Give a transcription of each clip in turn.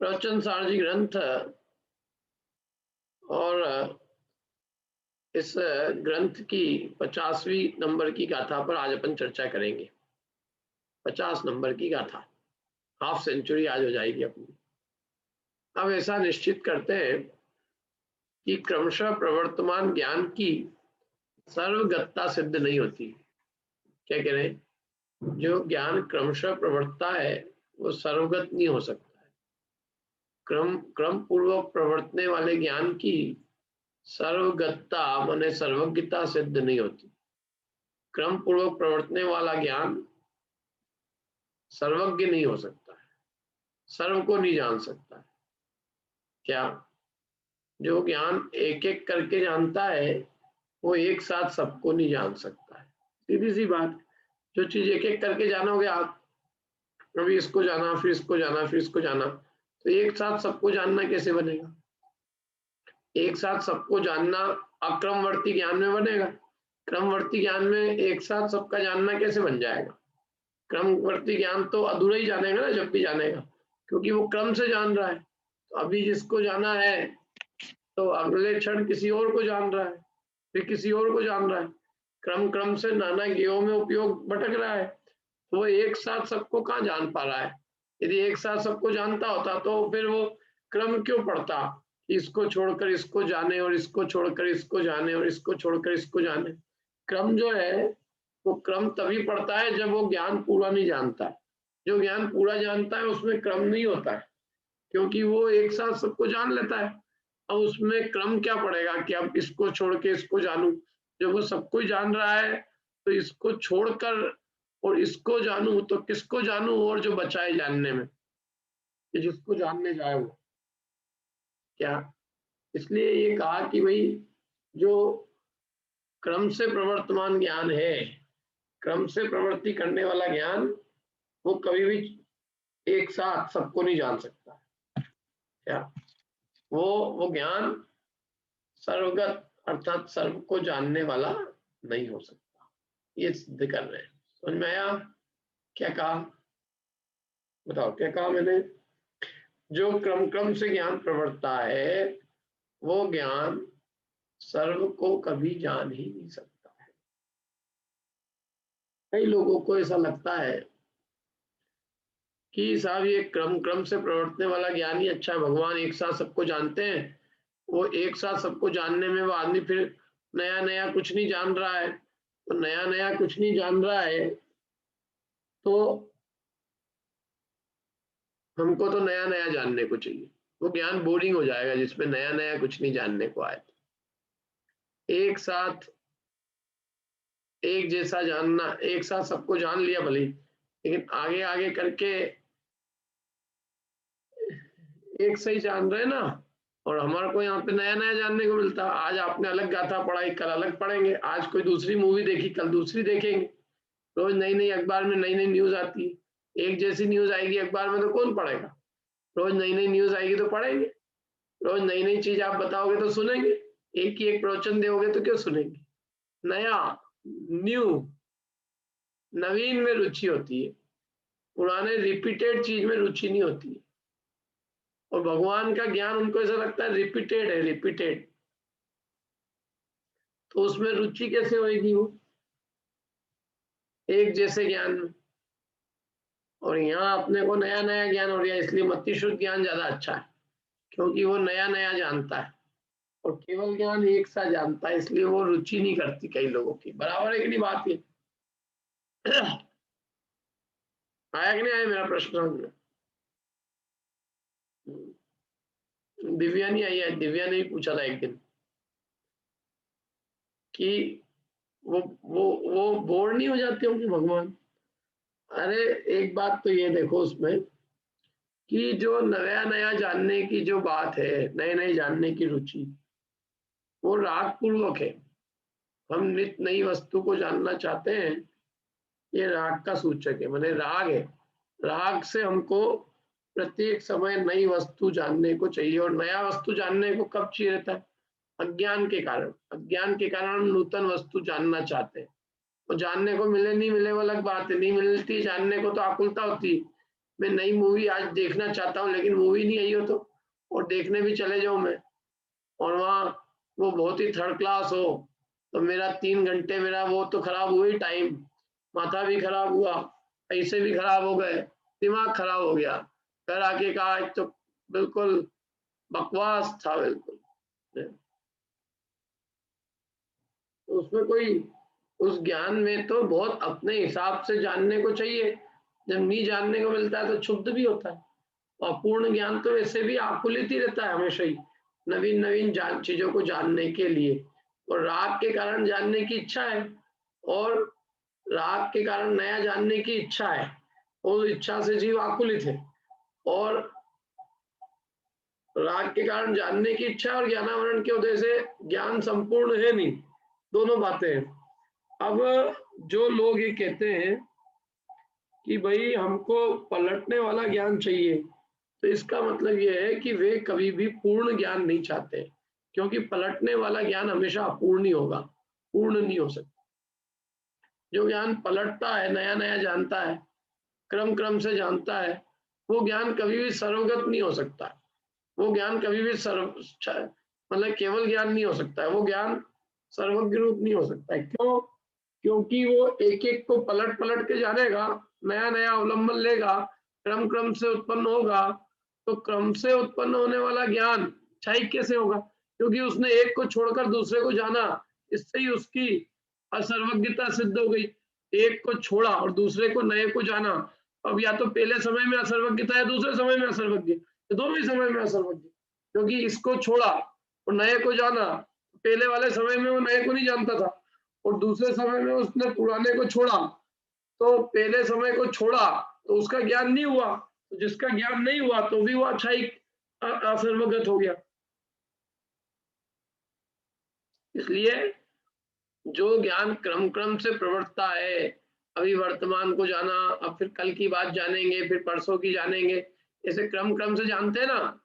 प्रवचन सारजी ग्रंथ और इस ग्रंथ की 50वीं नंबर की गाथा पर आज अपन चर्चा करेंगे। 50 नंबर की गाथा, हाफ सेंचुरी आज हो जाएगी अपनी। अब ऐसा निश्चित करते हैं कि क्रमशः प्रवर्तमान ज्ञान की सर्वगतता सिद्ध नहीं होती। क्या कह रहे हैं? जो ज्ञान क्रमशः प्रवर्तता है वो सर्वगत नहीं हो सकता है। क्रम पूर्वक प्रवर्तने वाले ज्ञान की सर्वगतता माने सर्वज्ञता सिद्ध नहीं होती। क्रम पूर्वक प्रवर्तने वाला ज्ञान सर्वज्ञ नहीं हो सकता है, सर्व को नहीं जान सकता है। क्या? जो ज्ञान एक एक करके जानता है वो एक साथ सबको नहीं जान सकता है। सीधी सी बात, जो चीज एक एक करके जानोगे आप, अभी इसको जाना, फिर इसको जाना, फिर इसको जाना, तो एक साथ सबको जानना कैसे बनेगा? एक साथ सबको जानना अक्रमवर्ती ज्ञान में बनेगा। क्रमवर्ती ज्ञान में एक साथ सबका जानना कैसे बन जाएगा? क्रमवर्ती ज्ञान तो अधूरा ही जानेगा ना, जब भी जानेगा, क्योंकि वो क्रम से जान रहा है। तो अभी जिसको जाना है तो अगले क्षण किसी और को जान रहा है, फिर किसी और को जान रहा है। क्रम क्रम से नाना ज्ञों में उपयोग भटक रहा है, तो वो एक साथ सबको कहाँ जान पा रहा है? यदि एक साथ सबको जानता होता तो फिर वो क्रम क्यों पढ़ता? इसको छोड़कर इसको जाने और इसको छोड़कर इसको जाने और इसको छोड़कर इसको जाने। क्रम जो है वो क्रम तभी पड़ता है जब वो ज्ञान पूरा नहीं जानता है। जो ज्ञान पूरा जानता है उसमें क्रम नहीं होता है, क्योंकि वो एक साथ सबको जान लेता है। अब उसमें क्रम क्या पड़ेगा कि अब इसको छोड़ के इसको जानूं? जब वो सबको ही जान रहा है तो इसको छोड़कर और इसको जानूं तो किसको जानूं? और जो बचा है जानने में, कि जिसको जानने जाए वो क्या? इसलिए ये कहा कि भाई जो क्रम से प्रवर्तमान ज्ञान है, क्रम से प्रवृत्ति करने वाला ज्ञान, वो कभी भी एक साथ सबको नहीं जान सकता। क्या? वो ज्ञान सर्वगत अर्थात सर्व को जानने वाला नहीं हो सकता। ये सिद्ध कर रहे हैं। समझ में आया? क्या कहा? बताओ क्या कहा मैंने? जो क्रम क्रम से ज्ञान प्रवर्तता है वो ज्ञान सर्व को कभी जान ही नहीं सकता है। कई लोगों को ऐसा लगता है कि साहब ये क्रम क्रम से प्रवर्तने वाला ज्ञान ही अच्छा है, भगवान एक साथ सबको जानते हैं। वो एक साथ सबको जानने में वो आदमी फिर नया नया कुछ नहीं जान रहा है। तो नया नया कुछ नहीं जान रहा है तो हमको तो नया नया जानने को चाहिए। वो ज्ञान बोरिंग हो जाएगा जिसमें नया नया कुछ नहीं जानने को आए। एक साथ एक जैसा जानना, एक साथ सबको जान लिया भले, लेकिन आगे आगे करके एक सही जान रहे ना। और हमारे को यहाँ पे नया नया जानने को मिलता। आज आपने अलग गाथा पढ़ाई, कल अलग पढ़ेंगे। आज कोई दूसरी मूवी देखी, कल दूसरी देखेंगे। रोज नई नई अखबार में नई नई न्यूज आती है। एक जैसी न्यूज आएगी अखबार में तो कौन पढ़ेगा? रोज नई नई न्यूज आएगी तो पढ़ेंगे। रोज नई नई चीज आप बताओगे तो सुनेंगे। एक ही एक प्रवचन दोगे तो क्यों सुनेंगे? नया, न्यू, नवीन में रुचि होती है, पुराने रिपीटेड चीज में रुचि नहीं होती है। और भगवान का ज्ञान उनको ऐसा लगता है रिपीटेड है, रिपीटेड, तो उसमें रुचि कैसे होगी? वो एक जैसे ज्ञान में। और यहाँ अपने को नया नया ज्ञान हो गया, इसलिए मति शुद्ध ज्ञान ज्यादा अच्छा है, क्योंकि वो नया नया जानता है। और केवल ज्ञान एक सा जानता है, इसलिए वो रुचि नहीं करती कई लोगों की। बराबर है कि नहीं बात ये? आया कि नहीं आया मेरा प्रश्न? दिव्या नहीं आई है। दिव्या ने भी पूछा था एक दिन कि वो बोर नहीं हो जाते होंगे भगवान। अरे एक बात तो ये देखो उसमें कि जो नया नया जानने की जो बात है, नए नए जानने की रुचि, वो राग पूर्वक है। हम नित्य नई वस्तु को जानना चाहते हैं, ये राग का सूचक है, माने राग है। राग से हमको प्रत्येक समय नई वस्तु जानने को चाहिए। और नया वस्तु जानने को कब चाहिए रहता है? अज्ञान के कारण। अज्ञान के कारण हम नूतन वस्तु जानना चाहते हैं। और जानने को मिले नहीं मिले वो अलग बात है। नहीं मिलती जानने को तो आकुलता होती है मैं नई मूवी आज देखना चाहता हूँ लेकिन मूवी नहीं आई हो तो, और देखने भी चले जाऊं मैं, और वहाँ वो बहुत ही थर्ड क्लास हो, तो मेरा 3 घंटे मेरा वो तो खराब हुआ ही टाइम, माथा भी खराब हुआ, पैसे भी खराब हो गए, दिमाग खराब हो गया। घर आके कहा आज तो बिल्कुल बकवास था बिल्कुल। उसमें कोई, उस ज्ञान में तो बहुत अपने हिसाब से जानने को चाहिए, जब नहीं जानने को मिलता है तो क्षुब्ध भी होता है। और पूर्ण ज्ञान तो वैसे भी आकुलित ही रहता है हमेशा ही, नवीन नवीन चीजों को जानने के लिए, और राग के कारण जानने की इच्छा है, और राग के कारण नया जानने की इच्छा है, उस इच्छा से जीव आकुलित है, और राग के कारण जानने की इच्छा और ज्ञानावरण के उदय से ज्ञान संपूर्ण है नहीं, दोनों बातें हैं। अब जो लोग ये कहते हैं कि भाई हमको पलटने वाला ज्ञान चाहिए, तो इसका मतलब ये है कि वे कभी भी पूर्ण ज्ञान नहीं चाहते, क्योंकि पलटने वाला ज्ञान हमेशा अपूर्ण ही होगा, पूर्ण नहीं हो सकता। जो ज्ञान पलटता है, नया नया जानता है, क्रम क्रम से जानता है, वो ज्ञान कभी भी सर्वगत नहीं हो सकता, वो ज्ञान कभी भी मतलब केवल ज्ञान नहीं हो सकता है, वो ज्ञान सर्वज्ञ रूप नहीं हो सकता है। क्यों? क्योंकि वो एक एक को पलट पलट के जानेगा, नया नया अवलंबन लेगा, क्रम क्रम से उत्पन्न होगा, तो क्रम से उत्पन्न होने वाला ज्ञान क्षयिक कैसे होगा? क्योंकि उसने एक को छोड़कर दूसरे को जाना, इससे ही उसकी असर्वज्ञता सिद्ध हो गई। एक को छोड़ा और दूसरे को नए को जाना, अब या तो पहले समय में असर्वज्ञता है, दूसरे समय में असर्वज्ञ, तो दोनों ही समय में असर्वज्ञ, क्योंकि इसको छोड़ा और नए को जाना, पहले वाले समय में वो नए को नहीं जानता था, और दूसरे समय में उसने पुराने को छोड़ा, तो पहले समय को छोड़ा तो उसका ज्ञान नहीं हुआ, तो जिसका ज्ञान नहीं हुआ तो भी वो क्षयिक असर्वगत हो गया। इसलिए जो ज्ञान क्रम क्रम से प्रवर्तता है, अभी वर्तमान को जाना, अब फिर कल की बात जानेंगे, फिर परसों की जानेंगे, ऐसे क्रम क्रम से जानते हैं ना।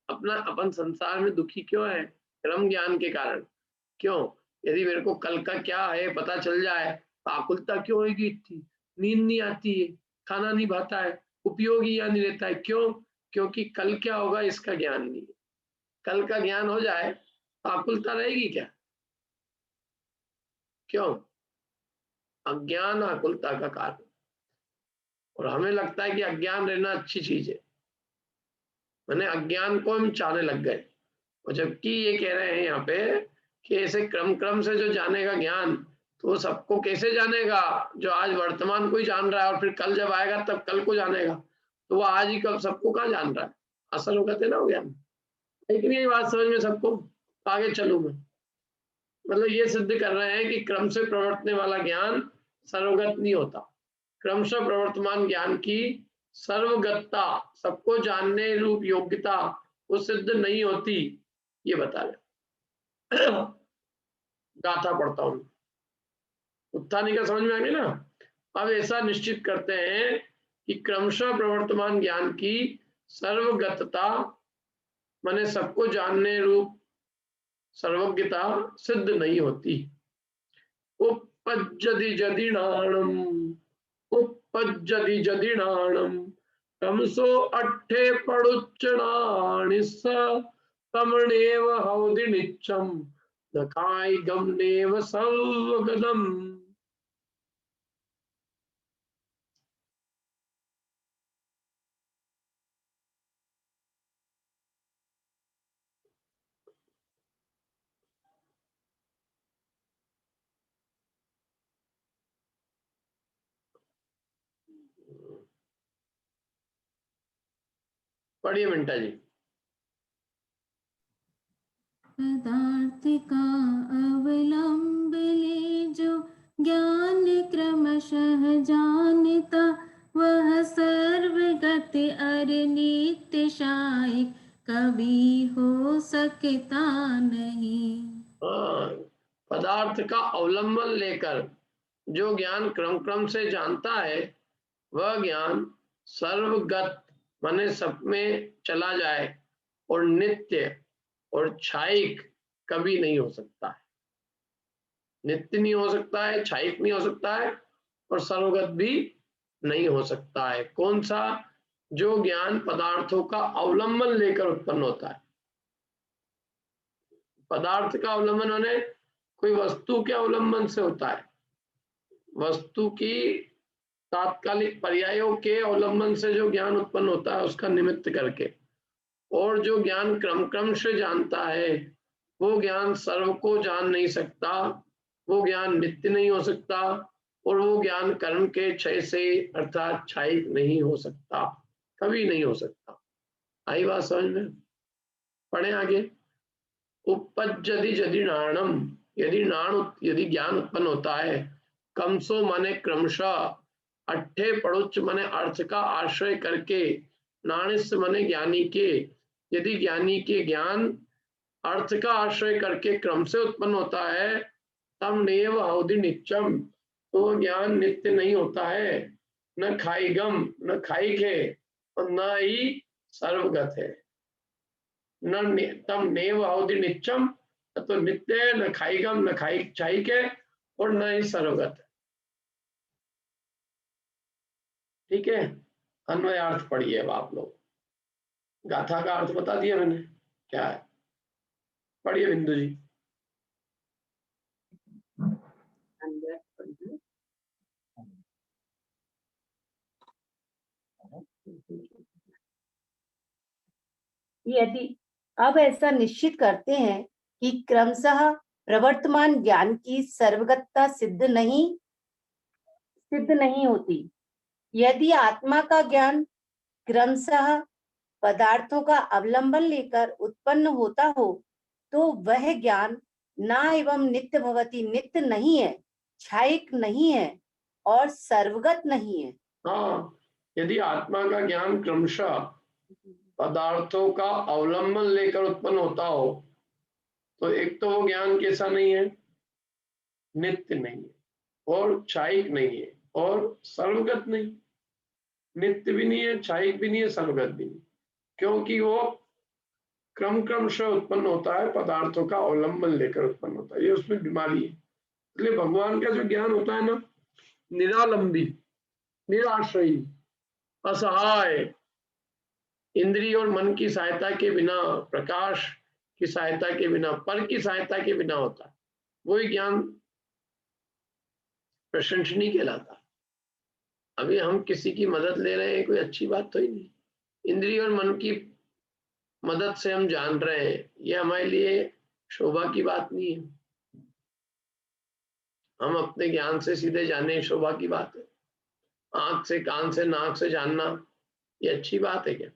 अपना अपन संसार में दुखी क्यों है? क्रम ज्ञान के कारण। क्यों? यदि मेरे को कल का क्या है पता चल जाए तो आकुलता क्यों होगी इतनी, नींद नहीं आती है, खाना नहीं भाता है, उपयोगी या नहीं रहता है। क्यों? क्योंकि कल क्या होगा इसका ज्ञान नहीं है। कल का ज्ञान हो जाए तो आकुलता रहेगी क्या? क्यों? अज्ञान आकुलता का कारण, और हमें लगता है कि अज्ञान रहना अच्छी चीज है, मैंने अज्ञान को हम चाहने लग गए। और जबकि ये कह रहे हैं यहाँ पे कि ऐसे क्रम क्रम से जो जानेगा ज्ञान, तो वो सबको कैसे जानेगा? जो आज वर्तमान को ही जान रहा है और फिर कल जब आएगा तब कल को जानेगा, तो वो आज ही कब सबको कहाँ जान रहा है? असल हो कहते ना हो ज्ञान। लेकिन ये बात समझ में सबको, आगे चलूं मैं, मतलब ये सिद्ध कर रहे हैं कि क्रम से प्रवर्तने वाला ज्ञान सर्वगत नहीं होता। क्रमशः प्रवर्तमान ज्ञान की सर्वगतता, सबको जानने रूप योग्यता, वो सिद्ध नहीं होती, ये बता रहे। गाथा पढ़ता हूं, उत्थानी का समझ में आ गया ना। अब ऐसा निश्चित करते हैं कि क्रमशः प्रवर्तमान ज्ञान की सर्वगतता माने सबको जानने रूप सर्वज्ञता सिद्ध नहीं होती। उपपज्जति जदिनाणम, उपपज्जति जदिनाणम, तमसो अट्ठे पड़ुच्चणानि स तमणेव हौदि निच्चम नखाय गमनेव सर्वगदम। पढ़िए मिंटा जी। पदार्थ का अवलंब ले जो ज्ञान क्रमशः जानता, वह सर्वगत अर नित्य शायिक कभी हो सकता नहीं। पदार्थ का अवलंबन लेकर जो ज्ञान क्रम क्रम से जानता है, वह ज्ञान सर्वगत माने सब में चला जाए और नित्य और क्षयिक कभी नहीं हो सकता है। नित्य नहीं हो सकता है, क्षयिक नहीं हो सकता है, और सर्वगत भी नहीं हो सकता है। कौन सा? जो ज्ञान पदार्थों का अवलंबन लेकर उत्पन्न होता है। पदार्थ का अवलंबन माने कोई वस्तु के अवलंबन से होता है, वस्तु की तात्कालिक पर्यायों के अवलंबन से जो ज्ञान उत्पन्न होता है उसका निमित्त करके। और जो ज्ञान क्रम क्रम से जानता है वो ज्ञान सर्व को जान नहीं सकता, वो ज्ञान नित्य नहीं हो सकता, और वो ज्ञान कर्म के क्षय से अर्थात क्षयिक नहीं हो सकता, कभी नहीं हो सकता। आई बात समझ में? पढ़े आगे। उपपज्जति यदि नाणम, यदि ज्ञान उत्पन्न होता है, कमसो माने क्रमशः, अट्ठे पड़ुच माने अर्थ का आश्रय करके, नाणिस माने ज्ञानी के, यदि ज्ञानी के ज्ञान अर्थ का आश्रय करके क्रम से उत्पन्न होता है, तम नेव अवधि नित्यम, तो ज्ञान नित्य नहीं होता है, न खाईगम न खाईक है, और न ही सर्वगत है। न तम नेव अवधि नित्यम, तो नित्य है, न खाईगम न खाई क्षयिक है, और न ही सर्वगत है। ठीक है, अन्वयार्थ पढ़िए अब आप लोग। गाथा का अर्थ बता दिया मैंने क्या है, पढ़िए बिंदु जी। यदि अब ऐसा निश्चित करते हैं कि क्रमशः प्रवर्तमान ज्ञान की सर्वगतता सिद्ध नहीं होती, यदि आत्मा का ज्ञान क्रमशः पदार्थों का अवलंबन लेकर उत्पन्न होता हो, तो वह ज्ञान ना एवं नित्य भवति, नित्य नहीं है, क्षयिक नहीं है और सर्वगत नहीं है। हाँ, यदि आत्मा का ज्ञान क्रमशः पदार्थों का अवलंबन लेकर उत्पन्न होता हो, तो एक तो वो ज्ञान कैसा नहीं है, नित्य नहीं है, और क्षयिक नहीं है, और सर्वगत नहीं। नित्य भी नहीं है, क्षयिक भी नहीं है, सर्वगत भी नहीं, क्योंकि वो क्रम से उत्पन्न होता है, पदार्थों का अवलंबन लेकर उत्पन्न होता है, ये उसमें बीमारी है। इसलिए भगवान का जो ज्ञान होता है ना, निरालंबी, निराश्रयी, असहाय, इंद्रिय और मन की सहायता के बिना, प्रकाश की सहायता के बिना, पर की सहायता के बिना होता है, वही ज्ञान प्रशंसनीय कहलाता है। अभी हम किसी की मदद ले रहे हैं, कोई अच्छी बात तो ही नहीं। इंद्रिय और मन की मदद से हम जान रहे हैं, ये हमारे लिए शोभा की बात नहीं है। हम अपने ज्ञान से सीधे जाने, शोभा की बात है। आंख से, कान से, नाक से जानना ये अच्छी बात है क्या?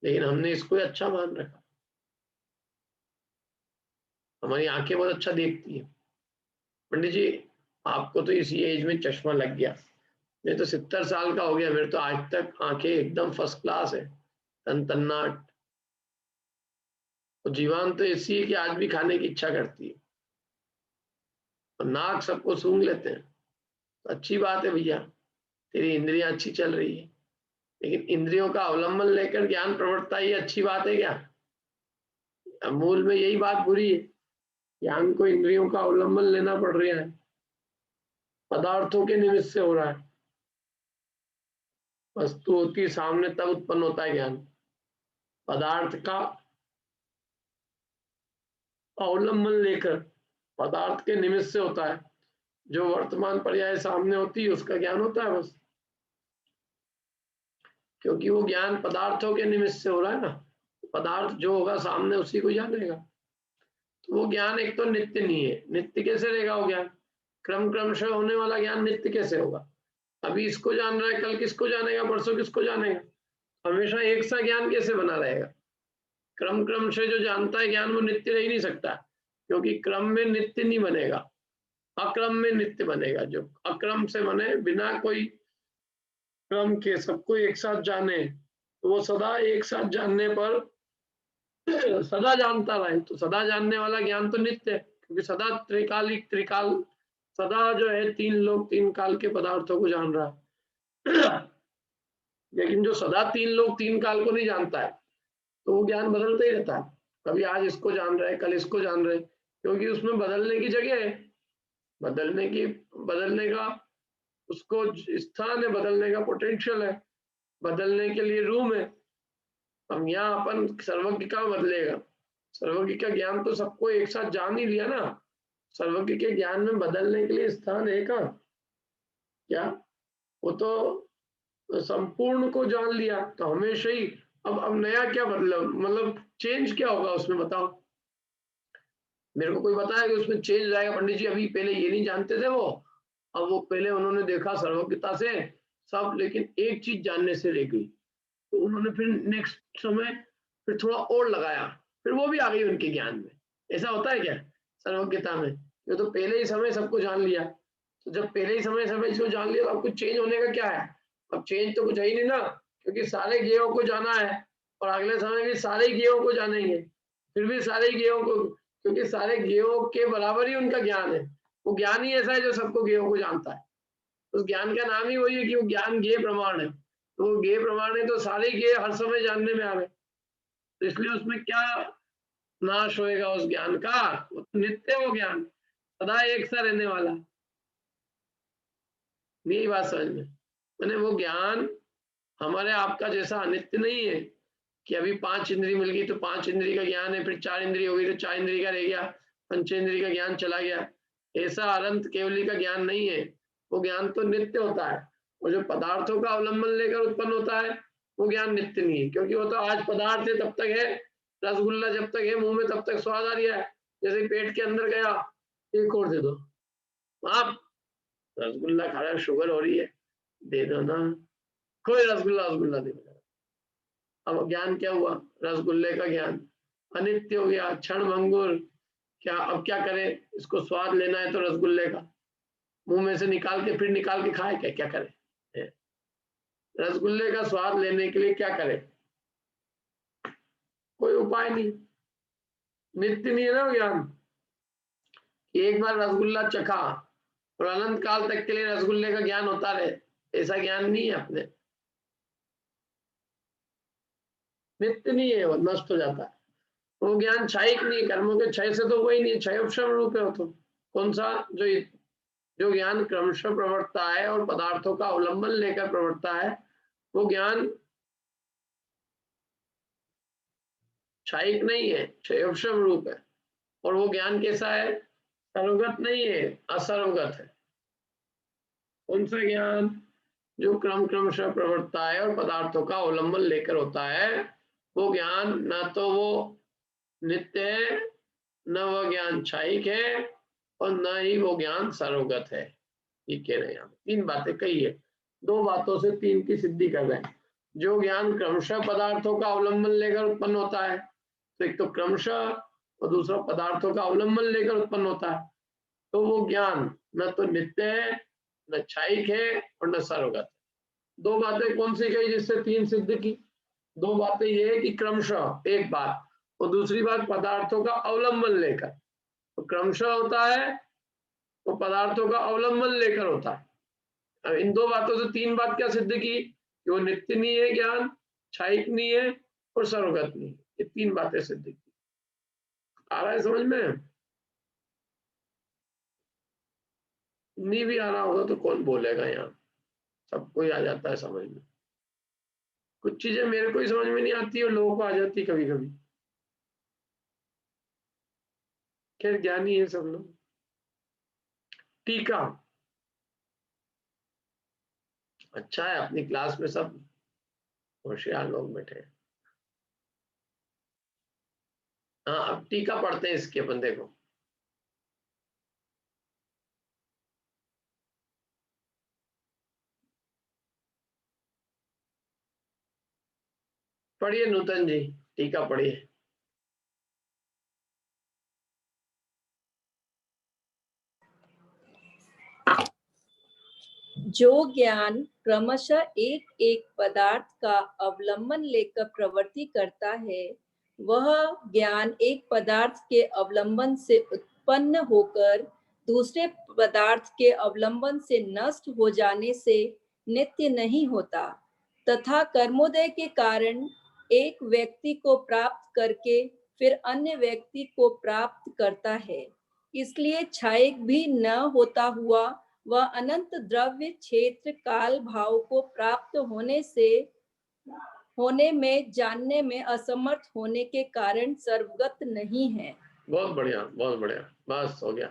लेकिन हमने इसको अच्छा मान रखा। हमारी आंखें बहुत अच्छा देखती है। पंडित जी, आपको तो इसी एज में चश्मा लग गया, मैं तो 70 साल का हो गया, मेरे तो आज तक आंखें एकदम फर्स्ट क्लास है, तन्नाट। और जीवान तो ऐसी है कि आज भी खाने की इच्छा करती है, और नाक सबको सूंघ लेते हैं। तो अच्छी बात है भैया, तेरी इंद्रियां अच्छी चल रही है, लेकिन इंद्रियों का अवलंबन लेकर ज्ञान प्रवर्तता, ये अच्छी बात है क्या? मूल में यही बात बुरी है, ज्ञान को इंद्रियों का अवलंबन लेना पड़ रहा है, पदार्थों के निमित्त से हो रहा है। वस्तु होती है सामने तब उत्पन्न होता है ज्ञान, पदार्थ का अवलंबन लेकर, पदार्थ के निमित्त से होता है। जो वर्तमान पर्याय सामने होती है उसका ज्ञान होता है बस, क्योंकि वो ज्ञान पदार्थों के निमित्त से हो रहा है ना, पदार्थ जो होगा सामने उसी को जानेगा। तो वो ज्ञान एक तो नित्य नहीं है, नित्य कैसे रहेगा वो ज्ञान? क्रम से होने वाला ज्ञान नित्य कैसे होगा? अभी इसको जान रहा है, कल किसको जानेगा, परसों किसको जानेगा? हमेशा एक सा ज्ञान कैसे बना रहेगा? क्रम से जो जानता है ज्ञान वो नित्य रह ही नहीं सकता, क्योंकि क्रम में नित्य नहीं बनेगा, अक्रम में नित्य बनेगा। जो अक्रम से बने, बिना कोई क्रम के सबको एक साथ जाने, तो वो सदा एक साथ जानने पर सदा जानता रहे, तो सदा जानने वाला ज्ञान तो नित्य है, क्योंकि सदा त्रिकाल सदा जो है, तीन लोग तीन काल के पदार्थों को जान रहा है। लेकिन जो सदा तीन लोग तीन काल को नहीं जानता है, तो वो ज्ञान बदलता ही रहता है। कभी आज इसको जान रहे, कल इसको जान रहे, क्योंकि उसमें बदलने की जगह है, बदलने का उसको स्थान है, बदलने का पोटेंशियल है। बदलने के लिए रूम है। हम यहाँ अपन सर्वज्ञ का बदलेगा, सर्वज्ञ का ज्ञान तो सबको एक साथ जान ही लिया ना, सर्वज्ञ के ज्ञान में बदलने के लिए स्थान है कहाँ? क्या वो तो संपूर्ण को जान लिया, तो हमेशा ही अब नया क्या मतलब चेंज क्या होगा उसमें बताओ? मेरे को कोई बताया कि उसमें चेंज आएगा? पंडित जी अभी पहले ये नहीं जानते थे वो, अब वो पहले उन्होंने देखा सर्वज्ञता से सब, लेकिन एक चीज जानने से रह गई, तो उन्होंने फिर नेक्स्ट समय फिर थोड़ा और लगाया, फिर वो भी आ गई उनके ज्ञान में। ऐसा होता है क्या सर्वज्ञता में? ये तो पहले ही समय सबको जान लिया, तो जब पहले ही समय इसको जान लिया तो अब कुछ चेंज होने का क्या है? अब चेंज तो कुछ है ही नहीं ना, क्योंकि सारे ज्ञेयों को जाना है और अगले समय भी सारे ज्ञेयों को जानेंगे, फिर भी सारे ज्ञेयों को, क्योंकि सारे ज्ञेयों के बराबर ही उनका ज्ञान है। वो ज्ञान ही ऐसा है जो सबको ज्ञेयों को जानता है, उस ज्ञान का नाम ही वही है कि वो ज्ञान ज्ञेय प्रमाण है। तो वो ज्ञेय प्रमाण है तो सारे ज्ञेय हर समय जानने में आ गए, तो इसलिए उसमें क्या नाश होएगा उस ज्ञान का? वो तो नित्य हो ज्ञान, सदा एक सा रहने वाला। यही बात समझ में, मैंने वो ज्ञान हमारे आपका जैसा अनित्य नहीं है कि अभी 5 इंद्री मिल गई तो 5 इंद्री का ज्ञान है, फिर 4 इंद्री हो गई तो 4 इंद्री का रह गया, पंचेंद्री का ज्ञान चला गया। ऐसा अनंत केवली का ज्ञान नहीं है, वो ज्ञान तो नित्य होता है। और जो पदार्थों का अवलंबन लेकर उत्पन्न होता है वो ज्ञान नित्य नहीं है, क्योंकि वो तो आज पदार्थ है तब तक है, रसगुल्ला जब तक है मुंह में तब तक स्वाद आ रहा है, जैसे पेट के अंदर गया एक और दे दो, आप रसगुल्ला खा रहे हो, शुगर हो रही है, दे दो ना, कोई रसगुल्ला दे दो। अब ज्ञान क्या हुआ? रसगुल्ले का ज्ञान अनित्य हो गया, क्षण भंगुर। क्या अब क्या करें? इसको स्वाद लेना है तो रसगुल्ले का मुंह में से निकाल के फिर निकाल के खाए, क्या करें? रसगुल्ले का स्वाद लेने के लिए क्या करें? कोई उपाय नहीं, नित्य नहीं है ना ज्ञान। एक बार रसगुल्ला चखा और अनंत काल तक के लिए रसगुल्ले का ज्ञान होता रहे, ऐसा ज्ञान नहीं है अपने, नित्य नहीं है, वो नष्ट हो जाता है। वो ज्ञान क्षयिक नहीं, कर्मों के क्षय से तो वही नहीं, क्षयोपशम रूप है वो तो। कौन सा? जो ज्ञान क्रमशः प्रवर्तता है और पदार्थों का अवलंबन लेकर प्रवर्तता है, वो ज्ञान क्षयिक नहीं है, क्षयोपशम रूप है। और वो ज्ञान कैसा है? सर्वगत नहीं है, असर्वगत है। कौन सा ज्ञान? जो क्रमशः प्रवर्तता है और पदार्थों का अवलंबन लेकर होता है, वो ज्ञान ना तो वो नित्य है, न वह ज्ञान क्षयिक है, और न ही वो ज्ञान सर्वगत है। ये कह रहे हैं यहाँ 3 बातें कही है, 2 बातों से 3 की सिद्धि कर रहे हैं। जो ज्ञान क्रमशः पदार्थों का अवलंबन लेकर उत्पन्न होता है, तो एक तो क्रमशः और दूसरा पदार्थों का अवलंबन लेकर उत्पन्न होता है, तो वो ज्ञान न तो नित्य है, न क्षयिक है और न सर्वगत। 2 बातें कौन सी कही जिससे 3 सिद्ध की? 2 बातें ये है कि क्रमशः एक बात, और दूसरी बात पदार्थों का अवलंबन लेकर। तो क्रमशः होता है तो पदार्थों का अवलंबन लेकर होता है। अब इन 2 बातों से 3 बात क्या सिद्ध की? कि वो नित्य नहीं है ज्ञान, क्षयिक नहीं है और सर्वगत नहीं है। ये 3 बातें सिद्ध की। आ रहा है समझ में? नहीं भी आ रहा होगा तो कौन बोलेगा यहाँ, सबको ही आ जाता है समझ में। कुछ चीजें मेरे को ही समझ में नहीं आती और लोगों को आ जाती कभी कभी। खैर ज्ञानी है सब लोग। टीका अच्छा है, अपनी क्लास में सब होशियार लोग बैठे हैं। हाँ अब टीका पढ़ते हैं इसके अपन, देखो पढ़िए नूतन जी, टीका पढ़िए। जो ज्ञान क्रमशः एक एक पदार्थ का अवलंबन लेकर प्रवृत्ति करता है, वह ज्ञान एक पदार्थ के अवलंबन से उत्पन्न होकर दूसरे पदार्थ के अवलंबन से नष्ट हो जाने से नित्य नहीं होता, तथा कर्मोदय के कारण एक व्यक्ति को प्राप्त करके फिर अन्य व्यक्ति को प्राप्त करता है। इसलिए क्षयिक भी न होता हुआ वह अनंत द्रव्य क्षेत्र काल भाव को प्राप्त होने से होने में, जानने में असमर्थ होने के कारण सर्वगत नहीं है। बहुत बढ़िया, बहुत बढ़िया, बस हो गया।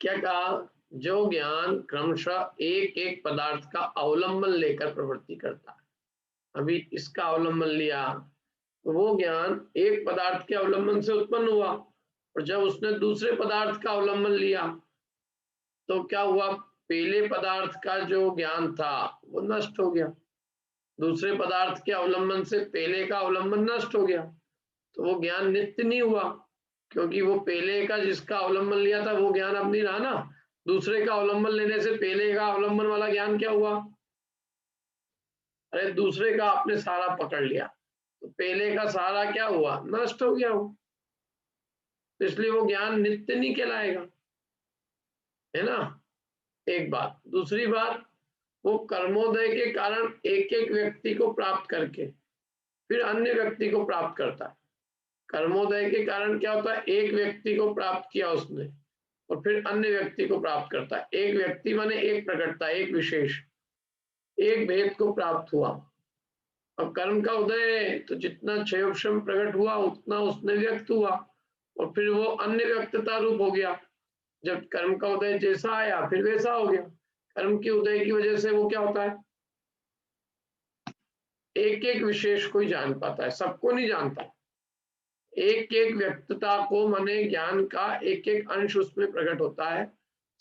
क्या कहा? जो ज्ञान क्रमशः एक एक पदार्थ का अवलंबन लेकर प्रवृत्ति करता है। अभी इसका अवलंबन लिया तो वो ज्ञान एक पदार्थ के अवलंबन से उत्पन्न हुआ, और जब उसने दूसरे पदार्थ का अवलंबन लिया तो क्या हुआ? पहले पदार्थ का जो ज्ञान था वो नष्ट हो गया, दूसरे पदार्थ के अवलंबन से पहले का अवलंबन नष्ट हो गया, तो वो ज्ञान नित्य नहीं हुआ, क्योंकि वो पहले का जिसका अवलंबन लिया था वो ज्ञान अब नहीं रहा ना। दूसरे का अवलंबन लेने से पहले का अवलंबन वाला ज्ञान क्या हुआ? अरे दूसरे का आपने सारा पकड़ लिया तो पहले का सारा क्या हुआ? नष्ट हो गया वो। तो इसलिए वो ज्ञान नित्य नहीं कहलाएगा, है ना? एक बात। दूसरी बात, वो कर्मोदय के कारण एक एक व्यक्ति को प्राप्त करके फिर अन्य व्यक्ति को प्राप्त करता है। कर्मोदय के कारण क्या होता है? एक व्यक्ति को प्राप्त किया उसने और फिर अन्य व्यक्ति को प्राप्त करता है। एक व्यक्ति माने एक प्रकटता, एक विशेष, एक भेद को प्राप्त हुआ। अब कर्म का उदय तो जितना क्षयोक्षम प्रकट हुआ उतना उसने व्यक्त हुआ, और फिर वो अन्य व्यक्तता रूप हो गया। जब कर्म का उदय जैसा आया फिर वैसा हो गया। कर्म के उदय की वजह से वो क्या होता है? एक एक विशेष को ही जान पाता है, सबको नहीं जानता। एक एक व्यक्तता को माने ज्ञान का एक एक अंश उसमें प्रकट होता है,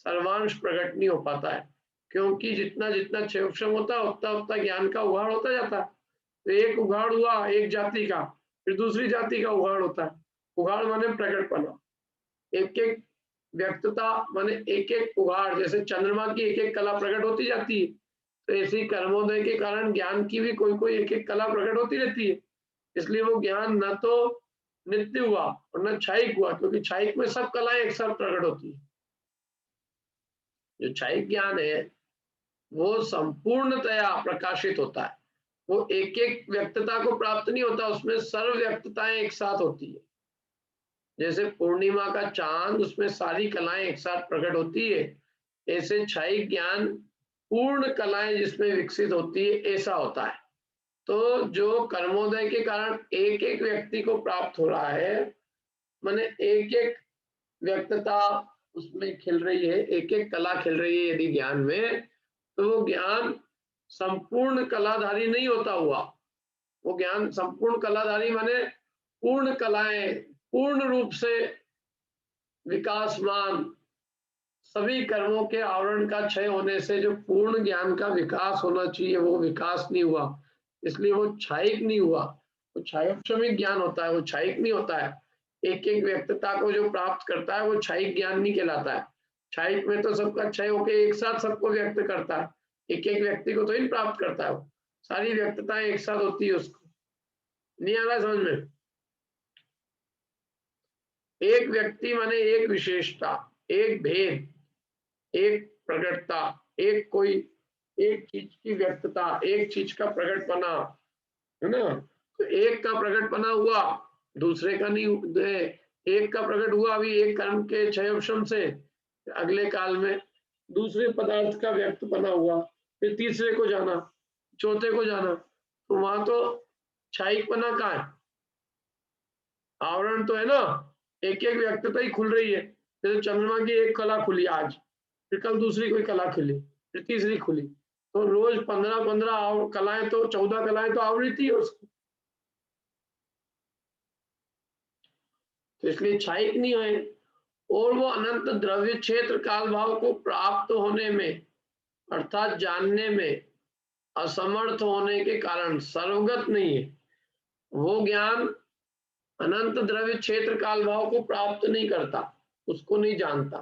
सर्वांश प्रकट नहीं हो पाता है, क्योंकि जितना जितना क्षयोक्षम होता है उतना उतना ज्ञान का उघाड़ होता जाता है। तो एक उघाड़ हुआ एक जाति का, फिर दूसरी जाति का उघाड़ होता है। उघाड़ माने प्रकटपना, एक एक व्यक्तता माने एक एक उघाड़। जैसे चंद्रमा की एक एक कला प्रकट होती जाती है, तो ऐसे ही कर्मोदय के कारण ज्ञान की भी कोई कोई एक एक कला प्रकट होती रहती है। इसलिए वो ज्ञान न तो नित्य हुआ और न क्षायिक हुआ, क्योंकि क्षायिक में सब कलाएं एक साथ प्रकट होती है। जो क्षायिक ज्ञान है वो संपूर्णतया प्रकाशित होता है, वो एक एक व्यक्तता को प्राप्त नहीं होता, उसमें सर्व व्यक्तताएं एक साथ होती है। जैसे पूर्णिमा का चांद, उसमें सारी कलाएं एक साथ प्रकट होती है, ऐसे क्षायिक ज्ञान पूर्ण कलाएं जिसमें विकसित होती है, ऐसा होता है। तो जो कर्मोदय के कारण एक एक व्यक्ति को प्राप्त हो रहा है, माने एक एक व्यक्तता उसमें खिल रही है, एक एक कला खिल रही है यदि ज्ञान में, तो वो ज्ञान संपूर्ण कलाधारी नहीं होता हुआ। वो ज्ञान संपूर्ण कलाधारी माने पूर्ण कलाएं पूर्ण रूप से विकासमान, सभी कर्मों के आवरण का क्षय होने से जो पूर्ण ज्ञान का विकास होना चाहिए वो विकास नहीं हुआ, इसलिए वो क्षायिक नहीं हुआ। वो क्षयोक्षमिक ज्ञान होता है, वो क्षायिक नहीं होता है। एक एक व्यक्तता को जो प्राप्त करता है वो क्षायिक ज्ञान नहीं कहलाता है। क्षायिक में तो सबका क्षय होकर एक साथ सबको व्यक्त करता है, एक एक व्यक्ति को तो ही प्राप्त करता है, वो सारी व्यक्तताएं एक साथ होती है। उसको नहीं आ रहा समझ में? एक व्यक्ति माने एक विशेषता, एक भेद, एक प्रकटता, एक कोई एक चीज की व्यक्तता, एक चीज का प्रकटपना, है ना? तो एक का प्रकटपना हुआ दूसरे का नहीं है। एक का प्रकट हुआ अभी एक कर्म के क्षयोक्षम से, अगले काल में दूसरे पदार्थ का व्यक्तपना हुआ, फिर तीसरे को जाना, चौथे को जाना, तो वहां तो क्षायिकपना कहाँ है? आवरण तो है ना, एक एक व्यक्तता ही खुल रही है। जैसे चंद्रमा की एक कला खुली आज, फिर कल दूसरी कोई कला खुली, फिर तीसरी खुली, तो रोज 15-15 कलाएं, तो 14 कलाएं तो आवृत्ति है उसकी। तो इसलिए क्षायिक नहीं है, और वो अनंत द्रव्य क्षेत्र काल भाव को प्राप्त होने में अर्थात जानने में असमर्थ होने के कारण सर्वगत नहीं है। वो ज्ञान अनंत द्रव्य क्षेत्र काल भाव को प्राप्त नहीं करता, उसको नहीं जानता,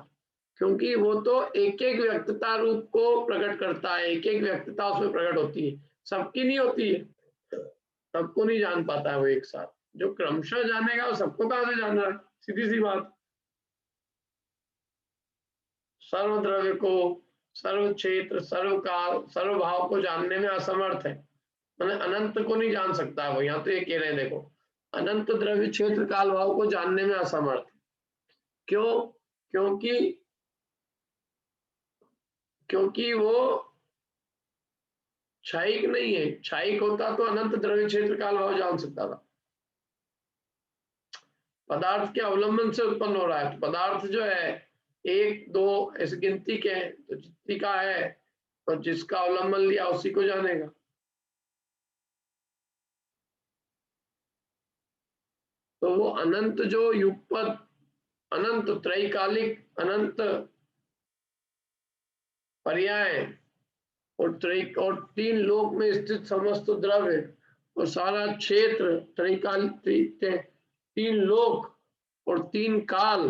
क्योंकि वो तो एक एक व्यक्तता रूप को प्रकट करता है, एक एक व्यक्तता उसमें प्रकट होती है, सबकी नहीं होती है, सबको नहीं जान पाता है वो एक साथ। जो क्रमशः जानेगा वो सबको कहां से जान रहा है? सीधी सी बात। सर्व द्रव्य को, सर्व क्षेत्र, सर्व काल, सर्व भाव को जानने में असमर्थ है, मैंने अनंत को नहीं जान सकता वो। यहाँ तो ये कह रहे हैं, देखो, अनंत द्रव्य क्षेत्र काल भाव को जानने में असमर्थ। क्यों? क्योंकि वो क्षयिक नहीं है। क्षयिक होता तो अनंत द्रव्य क्षेत्र काल भाव जान सकता था। पदार्थ के अवलंबन से उत्पन्न हो रहा है। तो पदार्थ जो है 1 2 ऐसी गिनती के हैं, तो जितनी का है और जिसका अवलंबन लिया उसी को जानेगा। तो वो अनंत जो युगपद, अनंत त्रैकालिक, अनंत पर्याय और 3 लोक में स्थित समस्त द्रव्य और सारा क्षेत्र, त्रैकालिक 3 लोक और 3 काल,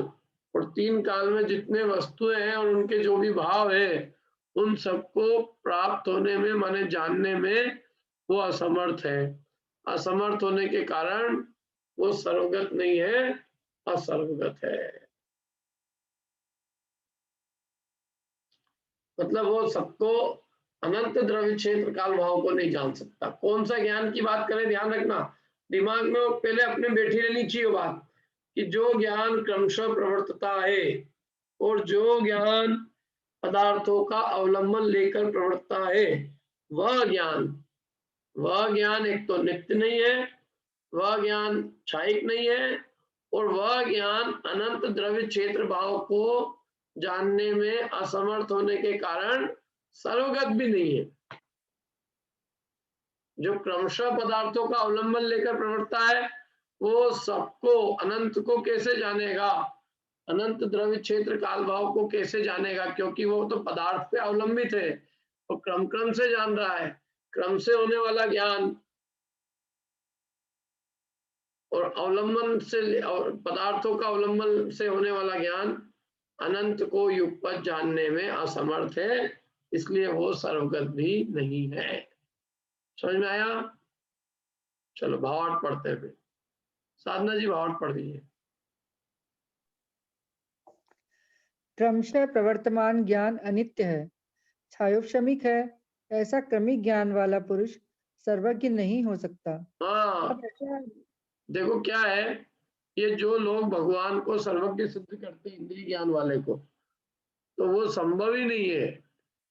और 3 काल में जितने वस्तुएं हैं और उनके जो भी भाव है, उन सबको प्राप्त होने में, माने जानने में वो असमर्थ है। असमर्थ होने के कारण वो सर्वगत नहीं है, असर्वगत है। मतलब वो सबको, अनंत द्रव्य क्षेत्र काल भाव को नहीं जान सकता। कौन सा ज्ञान की बात करें, ध्यान रखना, दिमाग में पहले अपने बैठी रहनी चाहिए बात, कि जो ज्ञान क्रमशः प्रवर्तता है और जो ज्ञान पदार्थों का अवलंबन लेकर प्रवर्तता है, वह ज्ञान एक तो नित्य नहीं है, वह ज्ञान क्षयिक नहीं है, और वह ज्ञान अनंत द्रव्य क्षेत्र भाव को जानने में असमर्थ होने के कारण सर्वगत भी नहीं है। जो क्रमशः पदार्थों का अवलंबन लेकर प्रवर्तता है, वो सबको, अनंत को कैसे जानेगा, अनंत द्रव्य क्षेत्र काल भाव को कैसे जानेगा, क्योंकि वो तो पदार्थ पे अवलंबित है, तो क्रम से जान रहा है। क्रम से होने वाला ज्ञान और अवलंबन से, और पदार्थों का अवलंबन से होने वाला ज्ञान अनंत को युगपत जानने में असमर्थ है, इसलिए वो सर्वगत भी नहीं है। समझ में आया? चलो भावार्थ पढ़ते हैं। साधना जी भावार्थ पढ़ दीजिए। क्रमशः प्रवर्तमान ज्ञान अनित्य है, क्षयोपशमिक है, ऐसा क्रमिक ज्ञान वाला पुरुष सर्वज्ञ नहीं हो सकता। हाँ, देखो क्या है, ये जो लोग भगवान को सर्वज्ञ सिद्ध करते हैं, इंद्रिय ज्ञान वाले को, तो वो संभव ही नहीं है।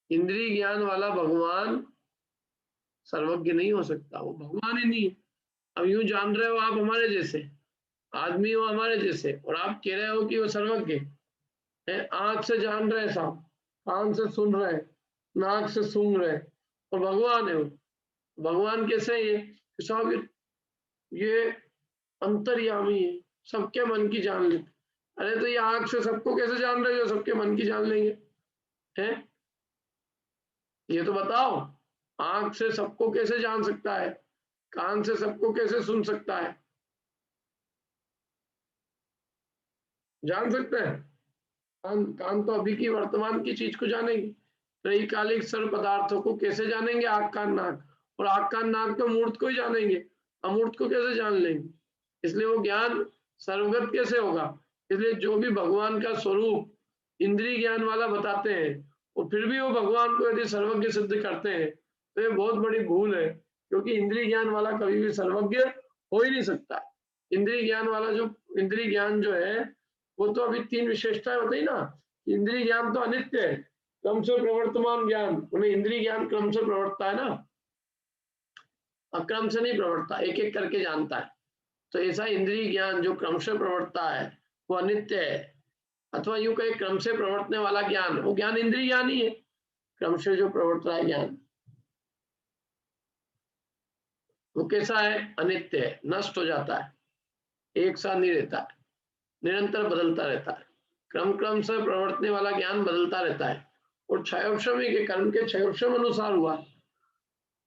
इंद्रिय ज्ञान वाला भगवान सर्वज्ञ नहीं हो सकता, वो भगवान ही नहीं है। अब यूं जान रहे हो आप हमारे जैसे आदमी हो, हमारे जैसे, और आप कह रहे हो कि वो सर्वज्ञ है। आंख से जान रहे साहब, कान से सुन रहे, नाक से सूंघ रहे, और भगवान है वो। भगवान कैसे ये साहब, ये अंतर्यामी है, सबके मन की जान लेते। अरे तो ये आंख से सबको कैसे जान रहे हो, सबके मन की जान लेंगे हैं? ये तो बताओ, आंख से सबको कैसे जान सकता है, कान से सबको कैसे सुन सकता है? जान सकते हैं? कान तो अभी की वर्तमान की चीज को जानेंगे, त्रैकालिक सर्व पदार्थों को कैसे जानेंगे? आंख कान नाक, और आंख कान नाक तो मूर्त को ही जानेंगे, अमूर्त को कैसे जान लेंगे? इसलिए वो ज्ञान सर्वगत कैसे होगा? इसलिए जो भी भगवान का स्वरूप इंद्रिय ज्ञान वाला बताते हैं, और फिर भी वो भगवान को यदि सर्वज्ञ सिद्ध करते हैं, तो ये बहुत बड़ी भूल है, क्योंकि इंद्रिय ज्ञान वाला कभी भी सर्वज्ञ हो ही नहीं सकता। इंद्रिय ज्ञान वाला इंद्रिय ज्ञान जो है, वो तो अभी 3 विशेषताएं बताई ना। इंद्रिय ज्ञान तो अनित्य है, क्रम से प्रवर्तमान ज्ञान, उन्हें इंद्रिय ज्ञान क्रम से प्रवर्तता है ना, अक्रम से नहीं प्रवर्तता, एक एक करके जानता है। तो ऐसा इंद्रिय ज्ञान जो क्रम से प्रवर्तता है वो अनित्य है, अथवा यूं कहे क्रम से प्रवर्तने वाला ज्ञान, वो ज्ञान इंद्रिय ज्ञान ही है। क्रम से जो प्रवर्त रहा है ज्ञान, वो कैसा है? अनित्य है, नष्ट हो जाता है, एक साथ नहीं रहता है, निरंतर बदलता रहता है। क्रम से प्रवर्तने वाला ज्ञान बदलता रहता है, और क्षयोपशमी के कर्म के क्षयोपशम अनुसार हुआ।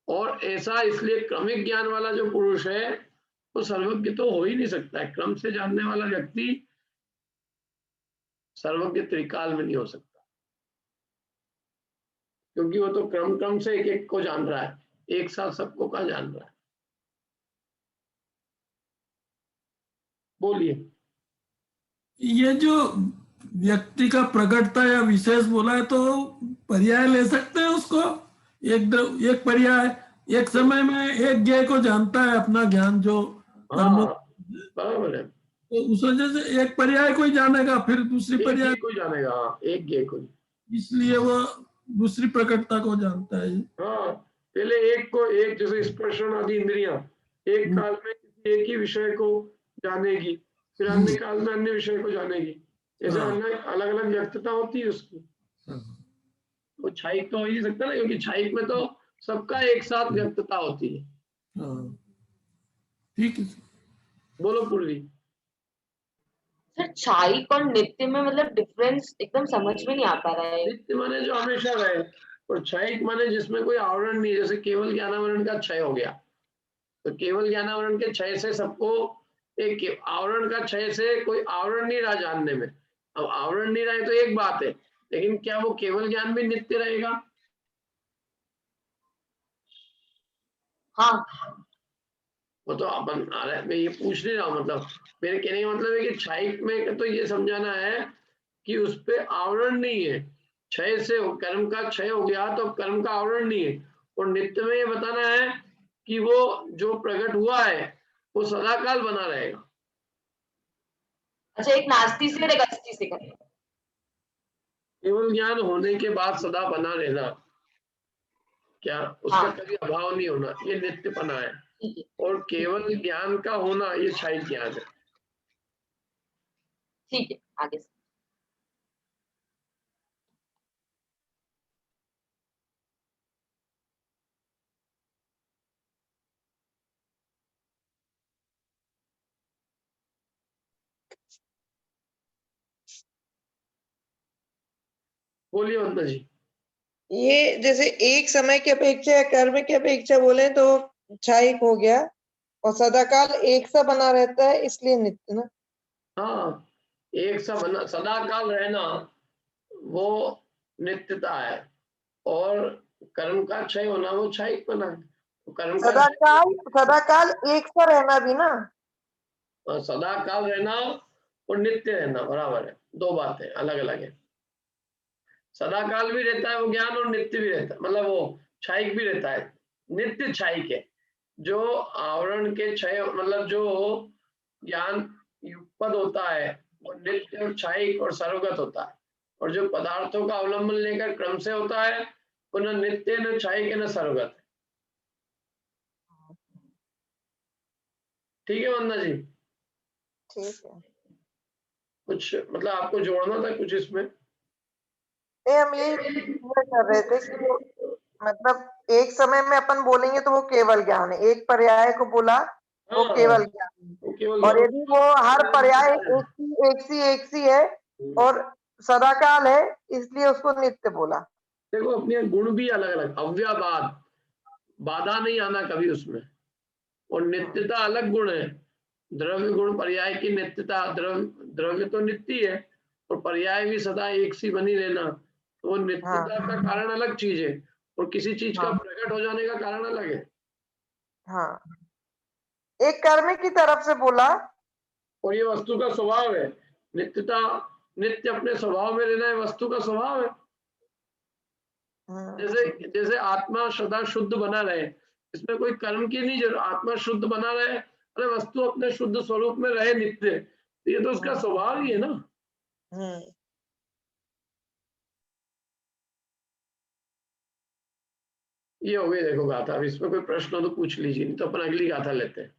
और ऐसा इसलिए क्रमिक ज्ञान वाला जो पुरुष है वो सर्वज्ञ तो हो ही नहीं सकता है। क्रम से जानने वाला व्यक्ति सर्वज्ञ त्रिकाल में नहीं हो सकता, क्योंकि वो तो क्रम से एक एक को जान रहा है, एक साथ सबको का जान रहा है। बोलिए। ये जो व्यक्ति का प्रकटता या विशेष बोला है, तो पर्याय ले सकते हैं उसको, एक पर्याय एक समय में एक ज्ञेय को जानता है अपना ज्ञान जो बराबर है। तो उस वजह से एक पर्याय को ही जानेगा, फिर दूसरी पर्याय को जानेगा। हाँ, एक ज्ञेय को, इसलिए वो दूसरी प्रकटता को जानता है। हाँ, पहले एक को एक, जैसे स्पर्शन आदि इंद्रियां एक काल में किसी एक ही विषय को जानेगी, फिर अन्य काल में अन्य विषय को जानेगी, ऐसे अलग अलग व्यक्तता होती है उसकी। वो क्षायिक तो हो ही नहीं सकता ना, क्योंकि क्षायिक में तो सबका एक साथ व्यक्तता होती है। ठीक है, बोलो पूर्वी। सर क्षायिक और नित्य में मतलब डिफरेंस एकदम समझ में नहीं आ पा रहा है। नित्य माने जो हमेशा रहे, और क्षयिक माने जिसमें कोई आवरण नहीं है, जैसे केवल ज्ञानावरण का क्षय हो गया, तो केवल ज्ञानावरण के क्षय से सबको, एक आवरण का क्षय से कोई आवरण नहीं रहा जानने में। अब आवरण नहीं रहे तो एक बात है, लेकिन क्या वो केवल ज्ञान भी नित्य रहेगा? हाँ, वो तो अपन मैं ये पूछ नहीं रहा हूँ, मतलब मेरे कहने का मतलब है कि क्षयिक में तो ये समझाना है कि उस पे आवरण नहीं है, क्षय से कर्म का क्षय हो गया तो कर्म का आवरण नहीं है। और नित्य में ये बताना है कि वो जो प्रकट हुआ है वो सदाकाल बना रहेगा। अच्छा, एक नास्ती से और एक अस्थि से करें। केवल ज्ञान होने के बाद सदा बना रहना, क्या उसका हाँ। कभी अभाव नहीं होना, ये नित्यपना है। ठीक है, और केवल ज्ञान का होना ये क्षयिक ज्ञान है। ठीक है, आगे से। बोलिए वंदना जी। ये जैसे एक समय की अपेक्षा या कर्म की अपेक्षा बोले तो क्षयिक हो गया, और सदाकाल एक सा बना रहता है इसलिए नित्य ना। हाँ, एक सा बना सदाकाल रहना वो नित्यता है, और कर्म का क्षय होना वो क्षयिक बना है। तो कर्म का सदाकाल एक सा रहना भी ना। सदाकाल रहना और नित्य रहना बराबर है, दो बातें अलग अलग है। सदाकाल भी रहता है वो ज्ञान, और नित्य भी रहता है, मतलब वो क्षयिक भी रहता है। नित्य क्षयिक है, जो आवरण के क्षय, मतलब जो ज्ञान युगपद होता है वो नित्य और क्षयिक और सर्वगत होता है। और जो पदार्थों का अवलंबन लेकर क्रम से होता है वो न नित्य, न क्षयिक, न सर्वगत है। ठीक है वंदना जी? ठीक है, कुछ मतलब आपको जोड़ना था कुछ इसमें? हम यही कर रहे थे कि वो मतलब एक समय में अपन बोलेंगे तो वो केवल ज्ञान है, एक पर्याय को बोला वो हाँ, केवल ज्ञान वो केवल है। और यदि वो हर पर्याय एक सी है और सदाकाल है इसलिए उसको नित्य बोला। देखो अपने गुण भी अलग अलग, अव्ययवाद, बाधा नहीं आना कभी उसमें, और नित्यता अलग गुण है। द्रव्य गुण पर्याय की नित्यता, द्रव्य तो नित्य है और पर्याय भी सदा एक सी बनी रहना, तो वो नित्यता का कारण अलग चीज है, और किसी चीज का प्रकट हो जाने का कारण अलग है। हाँ, एक कर्म की तरफ से बोला, और ये वस्तु का स्वभाव है। नित्यता, नित्य अपने स्वभाव में रहना है, वस्तु का स्वभाव है। जैसे जैसे आत्मा सदा शुद्ध बना रहे, इसमें कोई कर्म की नहीं जरूरत, आत्मा शुद्ध बना रहे, अरे वस्तु अपने शुद्ध स्वरूप में रहे नित्य, तो ये तो उसका स्वभाव ही है ना। ये हो गई देखो गाथा। अब इसमें कोई प्रश्न हो तो पूछ लीजिए, नहीं तो अपन अगली गाथा लेते हैं।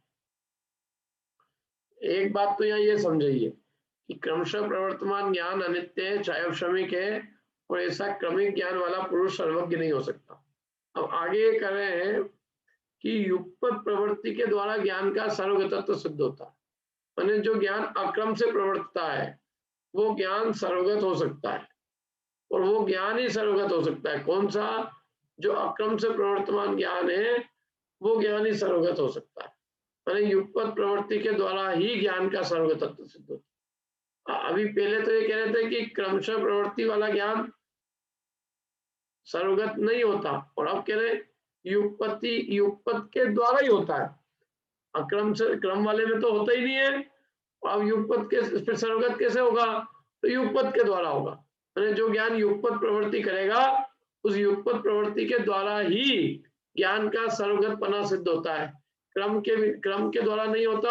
एक बात तो यहाँ ये समझिए कि क्रमशः प्रवर्तमान ज्ञान अनित्य है, क्षयक्षमिक है, और ऐसा क्रमिक ज्ञान वाला पुरुष सर्वज्ञ नहीं हो सकता। अब आगे ये कह रहे हैं कि युगपत प्रवृत्ति के द्वारा ज्ञान का सर्वगतत्व सिद्ध होता है, माने जो ज्ञान अक्रम से प्रवर्तता है वो ज्ञान सर्वगत हो सकता है, और वो ज्ञान ही सर्वगत हो सकता है। कौन सा? जो अक्रम से प्रवर्तमान ज्ञान है वो ज्ञान ही सर्वगत हो सकता है, माने युगपत प्रवृत्ति के द्वारा ही ज्ञान का सर्वगतत्व सिद्ध होता है। अभी पहले तो ये कह रहे थे कि क्रमशः प्रवृत्ति वाला ज्ञान सर्वगत नहीं होता, और अब कह रहे युगपत के द्वारा ही होता है। अक्रम से, क्रम वाले में तो होता ही नहीं है, अब युगपत के फिर सर्वगत कैसे होगा? तो युगपत के द्वारा होगा, यानी जो ज्ञान युगपत प्रवृत्ति करेगा उस युगपत प्रवृत्ति के द्वारा ही ज्ञान का सर्वगतपना सिद्ध होता है। क्रम के द्वारा नहीं होता,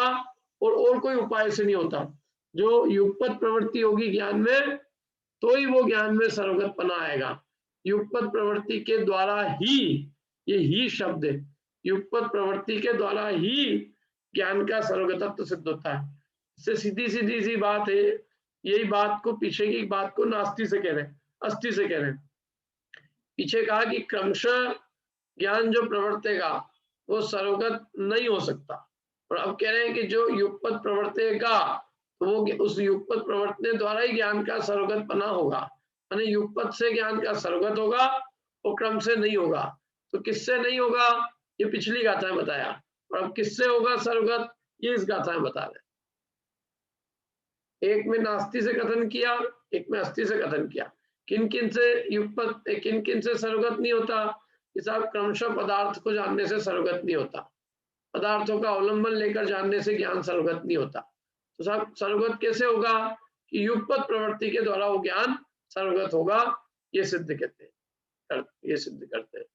और कोई उपाय से नहीं होता। जो युगपत प्रवृत्ति होगी ज्ञान में तो ही वो ज्ञान में सर्वगतपना आएगा। युगपत प्रवृत्ति के द्वारा ही ये ही शब्द है, युगपत प्रवृत्ति के द्वारा ही ज्ञान का सर्वगतत्व सिद्ध होता है। इससे सीधी सीधी सी बात है, यही बात को, पीछे की बात को नास्ति से कह रहे हैं, अस्थि से कह रहे हैं। पीछे कहा कि क्रमशः ज्ञान जो प्रवर्तेगा वो सर्वगत नहीं हो सकता, और अब कह रहे हैं कि जो युगपत प्रवर्तेगा तो वो उस युगपत प्रवर्तने द्वारा ही ज्ञान का सर्वगत बना होगा, यानी युगपत से ज्ञान का सर्वगत होगा, वो क्रम से नहीं होगा। तो किससे नहीं होगा, ये पिछली गाथा में बताया, और अब किससे होगा सर्वगत, ये इस गाथा में बता रहे। एक में नास्ति से कथन किया, एक में अस्थि से कथन किया। किन किन से युगपत, किन किन से सर्वगत नहीं होता, कि साहब क्रमशः पदार्थ को जानने से सर्वगत नहीं होता, पदार्थों का अवलंबन लेकर जानने से ज्ञान सर्वगत नहीं होता। तो साहब सर्वगत कैसे होगा, कि युगपत प्रवृत्ति के द्वारा वो ज्ञान सर्वगत होगा, ये सिद्ध कहते हैं, ये सिद्ध करते हैं।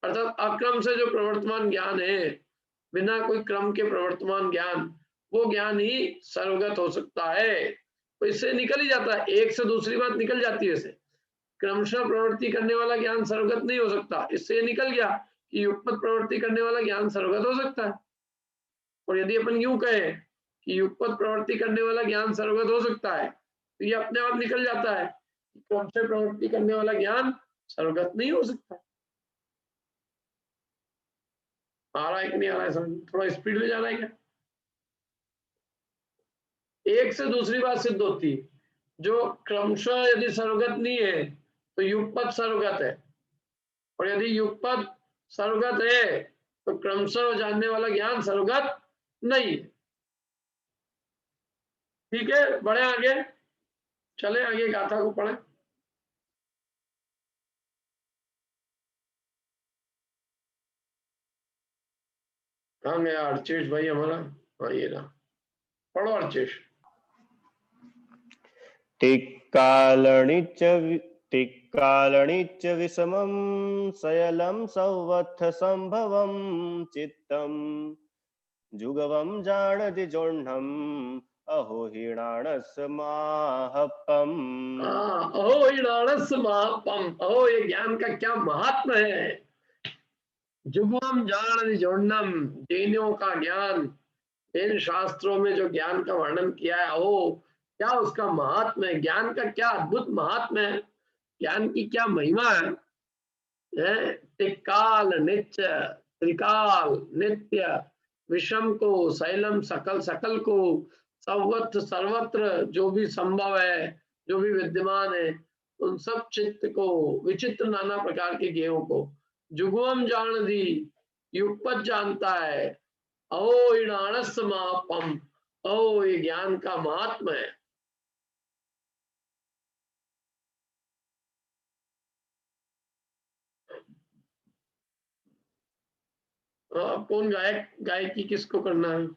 अर्थात अक्रम से जो प्रवर्तमान ज्ञान है, बिना कोई क्रम के प्रवर्तमान ज्ञान, वो ज्ञान ही सर्वगत हो सकता है। तो इससे निकल ही जाता है, एक से दूसरी बात निकल जाती है। वैसे क्रमशः प्रवृत्ति करने वाला ज्ञान सर्वगत नहीं हो सकता, इससे निकल गया कि युगपत प्रवृत्ति करने वाला ज्ञान सर्वगत हो सकता है। और यदि अपन यूं कहें कि युगपत प्रवृत्ति करने वाला ज्ञान सर्वगत हो सकता है, तो ये अपने आप निकल जाता है कि क्रम से प्रवृत्ति करने वाला ज्ञान सर्वगत नहीं हो सकता। आ रहा है कि नहीं आ रहा है समझ, थोड़ा स्पीड में जाना है क्या? एक से दूसरी बात सिद्ध होती है, जो क्रमशः यदि सर्वगत नहीं है तो युगपत सर्वगत है, और यदि युगपत सर्वगत है तो क्रमशः जानने वाला ज्ञान सर्वगत नहीं है। ठीक है, बढ़े आगे, चले आगे गाथा को पढ़े। कहाँ गया अर्चेश भाई हमारा? हाँ ये रहा, पढ़ो अर्चेश। टिक्कालणिच विषमं शयलं सौवत्थ संभवं चित्तं जुगवं जानति जोह्नम् अहो हीणाणस्माहपम। अहो हीणाणस्माहपम, अहो ये ज्ञान का क्या महात्मा है। जुगवम जानति जोह्नम, जैनों का ज्ञान, इन शास्त्रों में जो ज्ञान का वर्णन किया है, अहो क्या उसका महात्म है, ज्ञान का क्या अद्भुत महात्म है, ज्ञान की क्या महिमा है। त्रिकाल नित्य, त्रिकाल नित्य, विषम को, शैलम सकल, सकल को, सर्वत्र सर्वत्र जो भी संभव है, जो भी विद्यमान है, उन सब चित्त को, विचित्र नाना प्रकार के ज्ञेयों को, जुगवम जान दी, युगपत जानता है, अहो ईणाणस महापम, अहो ये ज्ञान का महात्मा है। कौन गायक, गायकी किसको करना है?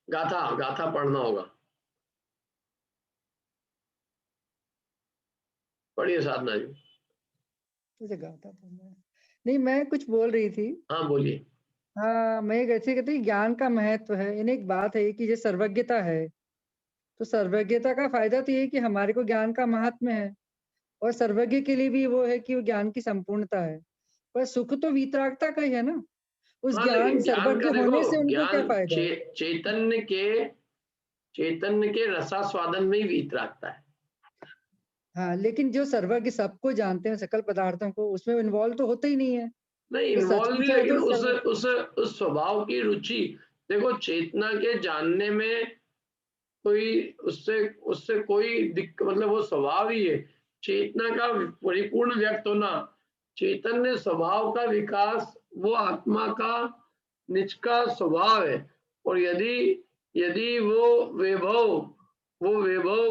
गाथा, गाथा पढ़ना होगा। पढ़िए साधना जी। तुझे गाथा पढ़ना है? नहीं, मैं कुछ बोल रही थी। हाँ बोलिए। हाँ, मैं कैसे कहती, ज्ञान का महत्व है। इन्हें एक बात है कि जो सर्वज्ञता है, तो सर्वज्ञता का फायदा तो ये है कि हमारे को ज्ञान का महात्म्य है, और सर्वज्ञ के लिए भी वो है कि वो ज्ञान की संपूर्णता है। पर सुख तो वीतरागता का ही है ना, उस हाँ, ज्ञान सर्वज्ञ होने से उनको क्या ज्ञान फायदा? चैतन्य के रसास्वादन में ही वीतरागता है। हाँ, लेकिन जो सर्वज्ञ सबको जानते हैं, सकल पदार्थों को, उसमें इन्वॉल्व तो होते ही नहीं है। नहीं तो इन्वॉल्व सचमुच नहीं, है लेकिन तो उस स्वभाव की रुचि देखो, चेतना के जानने में कोई उससे कोई दिक्कत, मतलब वो स्वभाव ही है चेतना का परिपूर्ण व्यक्त होना। चैतन्य स्वभाव का विकास वो आत्मा का निज का स्वभाव है, और यदि वो वैभव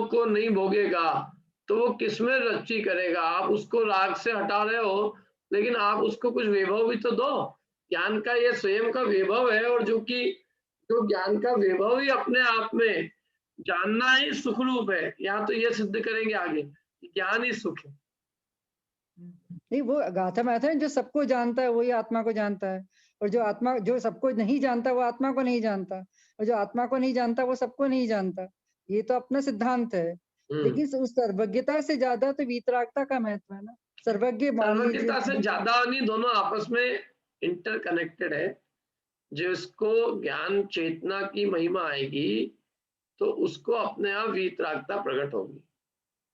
को नहीं भोगेगा तो वो किसमें रुचि करेगा? आप उसको राग से हटा रहे हो, लेकिन आप उसको कुछ वैभव भी तो दो। ज्ञान का ये स्वयं का वैभव है, और जो ज्ञान का वैभव ही अपने आप में जानना ही सुख रूप है। यहाँ तो ये सिद्ध करेंगे आगे कि ज्ञान ही सुख है। नहीं, वो गाथा में आता है, जो सबको जानता है वही आत्मा को जानता है, और जो सबको नहीं जानता वो आत्मा को नहीं जानता, और जो आत्मा को नहीं जानता वो सबको नहीं जानता। ये तो अपना सिद्धांत है। लेकिन उस सर्वज्ञता से ज्यादा तो वीतरागता का महत्व है ना। सर्वज्ञ मान लीजिए। सर्वज्ञता से ज्यादा नहीं, दोनों आपस में इंटरकनेक्टेड है। जिसको ज्ञान चेतना की महिमा आएगी तो उसको अपने आप वीतरागता प्रकट होगी।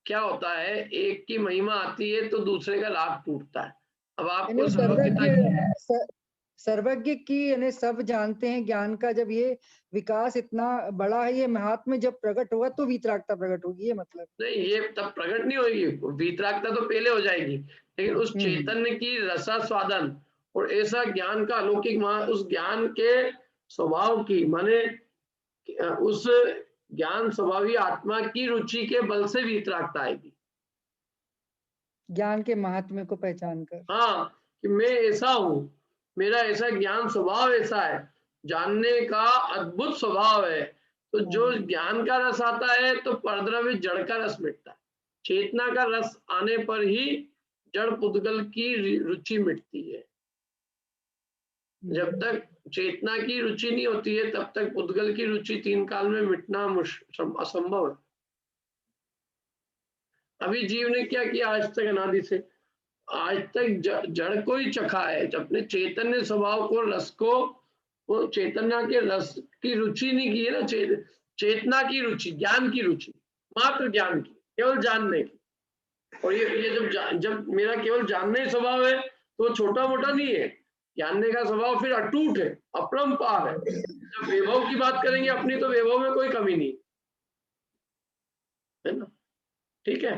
क्या होता है, एक की महिमा आती है तो दूसरे का लाभ टूटता है। अब आपको सर्वज्ञ की यानी सब जानते हैं ज्ञान का, जब ये विकास इतना बड़ा है, ये महात्म्य जब प्रकट होगा तो वीतरागता प्रकट होगी, ये मतलब नहीं, ये तब प्रकट नहीं होगी, वीतरागता तो पहले हो जाएगी, लेकिन उस चैतन्य की रसास्वादन और ऐसा ज्ञान का अलौकिक उस ज्ञान के स्वभाव की, माने उस ज्ञान स्वभावी आत्मा की रुचि के बल से वीतरागता आएगी। ज्ञान के महात्म्य को पहचान कर, हाँ, कि मैं ऐसा हूं, मेरा ऐसा ज्ञान स्वभाव ऐसा है, जानने का अद्भुत स्वभाव है। तो जो ज्ञान का रस आता है तो परद्रव्य जड़ का रस मिटता है। चेतना का रस आने पर ही जड़ पुद्गल की रुचि मिटती है। जब तक चेतना की रुचि नहीं होती है तब तक पुद्गल की रुचि तीन काल में मिटना असंभव है। अभी जीव ने क्या किया आज तक, अनादि से आज तक जड़ को ही चखा है, अपने चैतन्य स्वभाव को, रस को, वो चेतना के रस की रुचि नहीं की है ना, चेतना की रुचि, ज्ञान की रुचि, मात्र ज्ञान की, केवल जानने की। और ये जब मेरा केवल जानने स्वभाव है तो छोटा मोटा नहीं है, जानने का स्वभाव फिर अटूट है, अपरंपार है। जब वैभव की बात करेंगे अपनी, तो वैभव में कोई कमी नहीं है ना। ठीक है,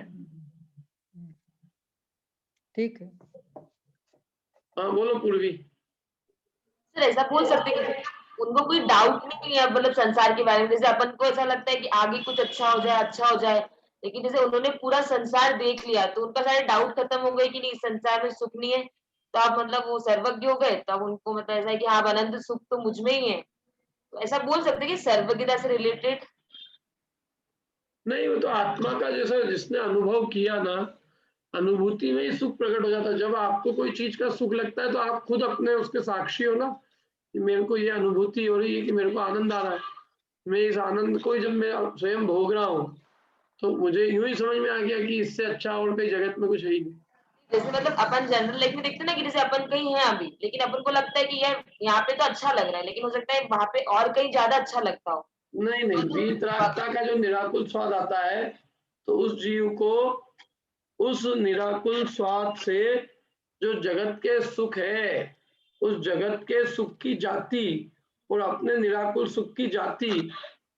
ठीक है। हाँ बोलो पूर्वी। सर ऐसा बोल सकते हैं कि उनको कोई डाउट नहीं है मतलब संसार के बारे में, जैसे अपन को ऐसा लगता है कि आगे कुछ अच्छा हो जाए, लेकिन जैसे उन्होंने पूरा संसार देख लिया तो उनका सारे डाउट खत्म हो गए कि नहीं संसार में सुख नहीं है, तो आप मतलब वो सर्वज्ञ हो गए। तब उनको मतलब ऐसा है कि हाँ अनंत सुख तो मुझ में ही है, तो ऐसा बोल सकते हैं कि सर्वज्ञता से रिलेटेड। नहीं, वो तो आत्मा का जैसा जिसने अनुभव किया ना, अनुभूति में ही सुख प्रकट हो जाता है। जब आपको कोई चीज का सुख लगता है तो आप खुद अपने उसके साक्षी हो ना, कि मेरे को ये अनुभूति हो रही है कि मेरे को आनंद आ रहा है। मैं इस आनंद को जब मैं स्वयं भोग रहा हूँ तो मुझे यूं ही समझ में आ गया कि इससे अच्छा और कहीं जगत में कुछ है ही नहीं। जैसे मतलब अपन जनरल लाइफ में देखते हैं ना कि जैसे अपन कहीं हैं अभी, लेकिन अपन को लगता है कि यार यहाँ पे तो अच्छा लग रहा है, लेकिन हो सकता है वहां पे और कहीं ज्यादा अच्छा लगता हो। नहीं, वीतरागता का जो निराकुल स्वाद आता है तो उस जीव को उस निराकुल स्वाद से जो जगत के सुख है, उस जगत के सुख की जाति और अपने निराकुल सुख की जाति,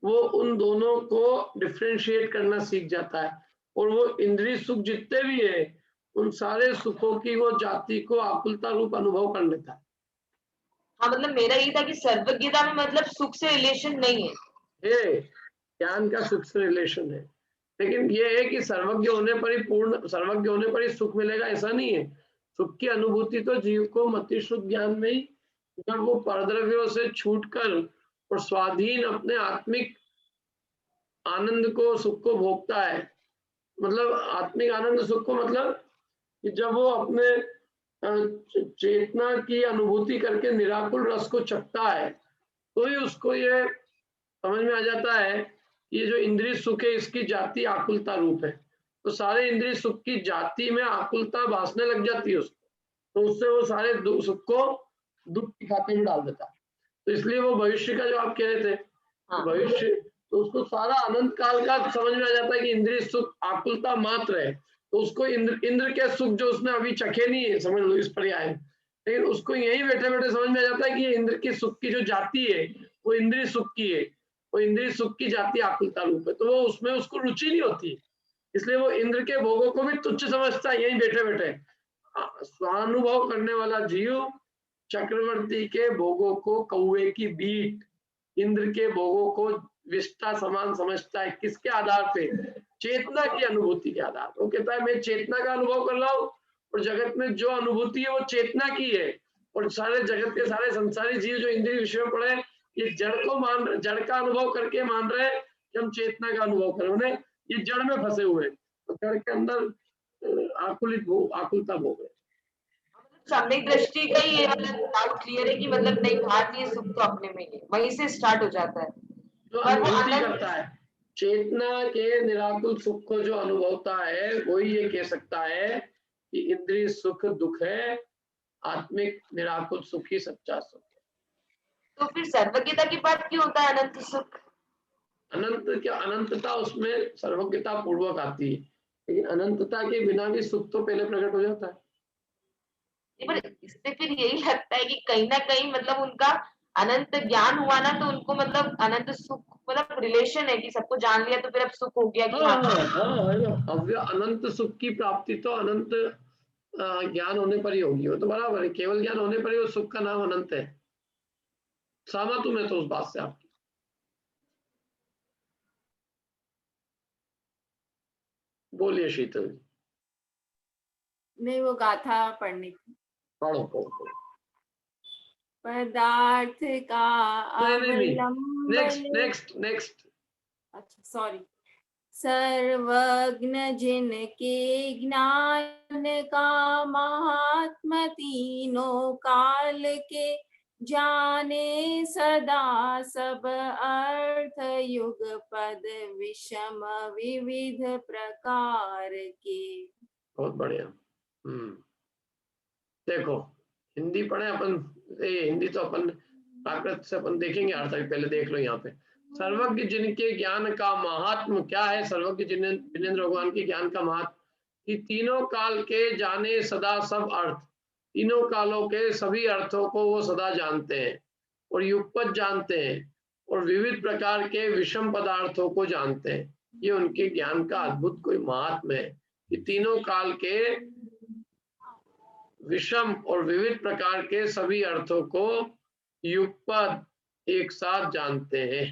वो उन दोनों को डिफरेंशिएट करना सीख जाता है। और वो इंद्रिय सुख जितने भी है उन सारे सुखों की वो जाति को आकुलता रूप अनुभव कर लेता है। हाँ मतलब मेरा ये था कि सर्वज्ञता में मतलब सुख से रिलेशन नहीं है, ज्ञान का सुख से रिलेशन है, लेकिन ये है कि सर्वज्ञ होने पर ही सर्वज्ञ होने पर ही सुख मिलेगा ऐसा नहीं है। सुख की अनुभूति तो जीव को मति शुद्ध ज्ञान में ही, जब वो परद्रव्यों से छूटकर और स्वाधीन अपने आत्मिक आनंद को, सुख को भोगता है, मतलब आत्मिक आनंद सुख को, मतलब कि जब वो अपने चेतना की अनुभूति करके निराकुल रस को चखता है तो ही उसको ये समझ में आ जाता है ये जो इंद्रिय सुख है इसकी जाति आकुलता रूप है। तो सारे इंद्रिय सुख की जाति में आकुलता भासने लग जाती है उसको, तो उससे वो सारे सुख को दुख के खाते में डाल देता है। तो इसलिए वो भविष्य का जो आप कह रहे थे, भविष्य, तो उसको सारा अनंत काल का समझ में आ जाता है कि इंद्रिय सुख आकुलता मात्र है। तो उसको इंद्र के सुख जो उसने अभी चखे नहीं है, समझ लो इस पर्याय, लेकिन उसको यही बैठे बैठे समझ में आ जाता है कि ये इंद्र की सुख की जो जाति है वो इंद्रिय सुख की है, वो इंद्रिय सुख की जाति आकुलता रूप है। तो वो उसमें उसको रुचि नहीं होती, इसलिए वो इंद्र के भोगों को भी तुच्छ समझता है। यही बैठे बैठे स्वानुभव करने वाला जीव चक्रवर्ती के भोगों को कौवे की बीट, इंद्र के भोगों को विष्टा समान समझता है। किसके आधार पे? चेतना की अनुभूति के आधार। वो कहता है मैं चेतना का अनुभव कर रहा हूँ और जगत में जो अनुभूति है वो चेतना की है, और सारे जगत के सारे संसारी जीव जो इंद्रिय विषय में पड़े ये जड़ को मान रहे, जड़ का अनुभव करके मान रहे हैं कि हम चेतना का अनुभव कर रहे हैं। ये जड़ में फंसे हुए, तो जड़ के अंदर आकुलता भोग है। सामने दृष्टि का ही मतलब डाउट क्लियर है कि मतलब नहीं भारतीय सुख तो अपने में ही, वहीं से स्टार्ट हो जाता है। जो अनुभूति करता है चेतना के निराकुल सुख को जो अनुभवता है वही ये कह सकता है कि इंद्रिय सुख दुख है, आत्मिक निराकुल सुख ही सच्चा सुख है। तो फिर सर्वज्ञता की बात क्यों होता है अनंत सुख? अनंत क्या, अनंतता उसमें सर्वज्ञता पूर्वक आती है, लेकिन अनंतता के बिना भी सुख तो पहले प्रकट हो जाता है। पर इससे फिर यही लगता है कि कहीं ना कहीं मतलब उनका अनंत ज्ञान हुआ ना, तो उनको मतलब अनंत सुख, मतलब रिलेशन है कि सबको जान लिया तो फिर अब सुख हो गया कि हाँ। अब अनंत सुख की प्राप्ति तो अनंत ज्ञान होने पर ही होगी। वो तो बराबर है, केवल ज्ञान होने पर ही वो सुख का नाम अनंत है। सहमत हूं मैं तो उस बात से आपकी। बोलिए शीतल जी। नहीं, वो गाथा पढ़नी थी। पढ़ो पढ़ो। पदार्थ का नहीं, नेक्स्ट। अच्छा सॉरी। सर्वज्ञ जिनके ज्ञान का महात्म तीनों काल के जाने सदा सब अर्थ युग पद विषम विविध प्रकार के। बहुत बढ़िया। देखो हिंदी पढ़े अपन, हिंदी तो अपन प्राकृत से अपन देखेंगे अर्थ, अभी पहले देख लो यहाँ पे। सर्वज्ञ जिनके ज्ञान का महात्म क्या है? सर्वज्ञ जिनेंद्र भगवान के ज्ञान का महात्म कि तीनों काल के जाने सदा सब अर्थ, तीनों कालों के सभी अर्थों को वो सदा जानते हैं और युगपत जानते हैं और विविध प्रकार के विषम पदार्थों को जानते हैं। ये उनके ज्ञान का अद्भुत कोई महात्म है कि तीनों काल के विषम और विविध प्रकार के सभी अर्थों को युगपत एक साथ जानते हैं।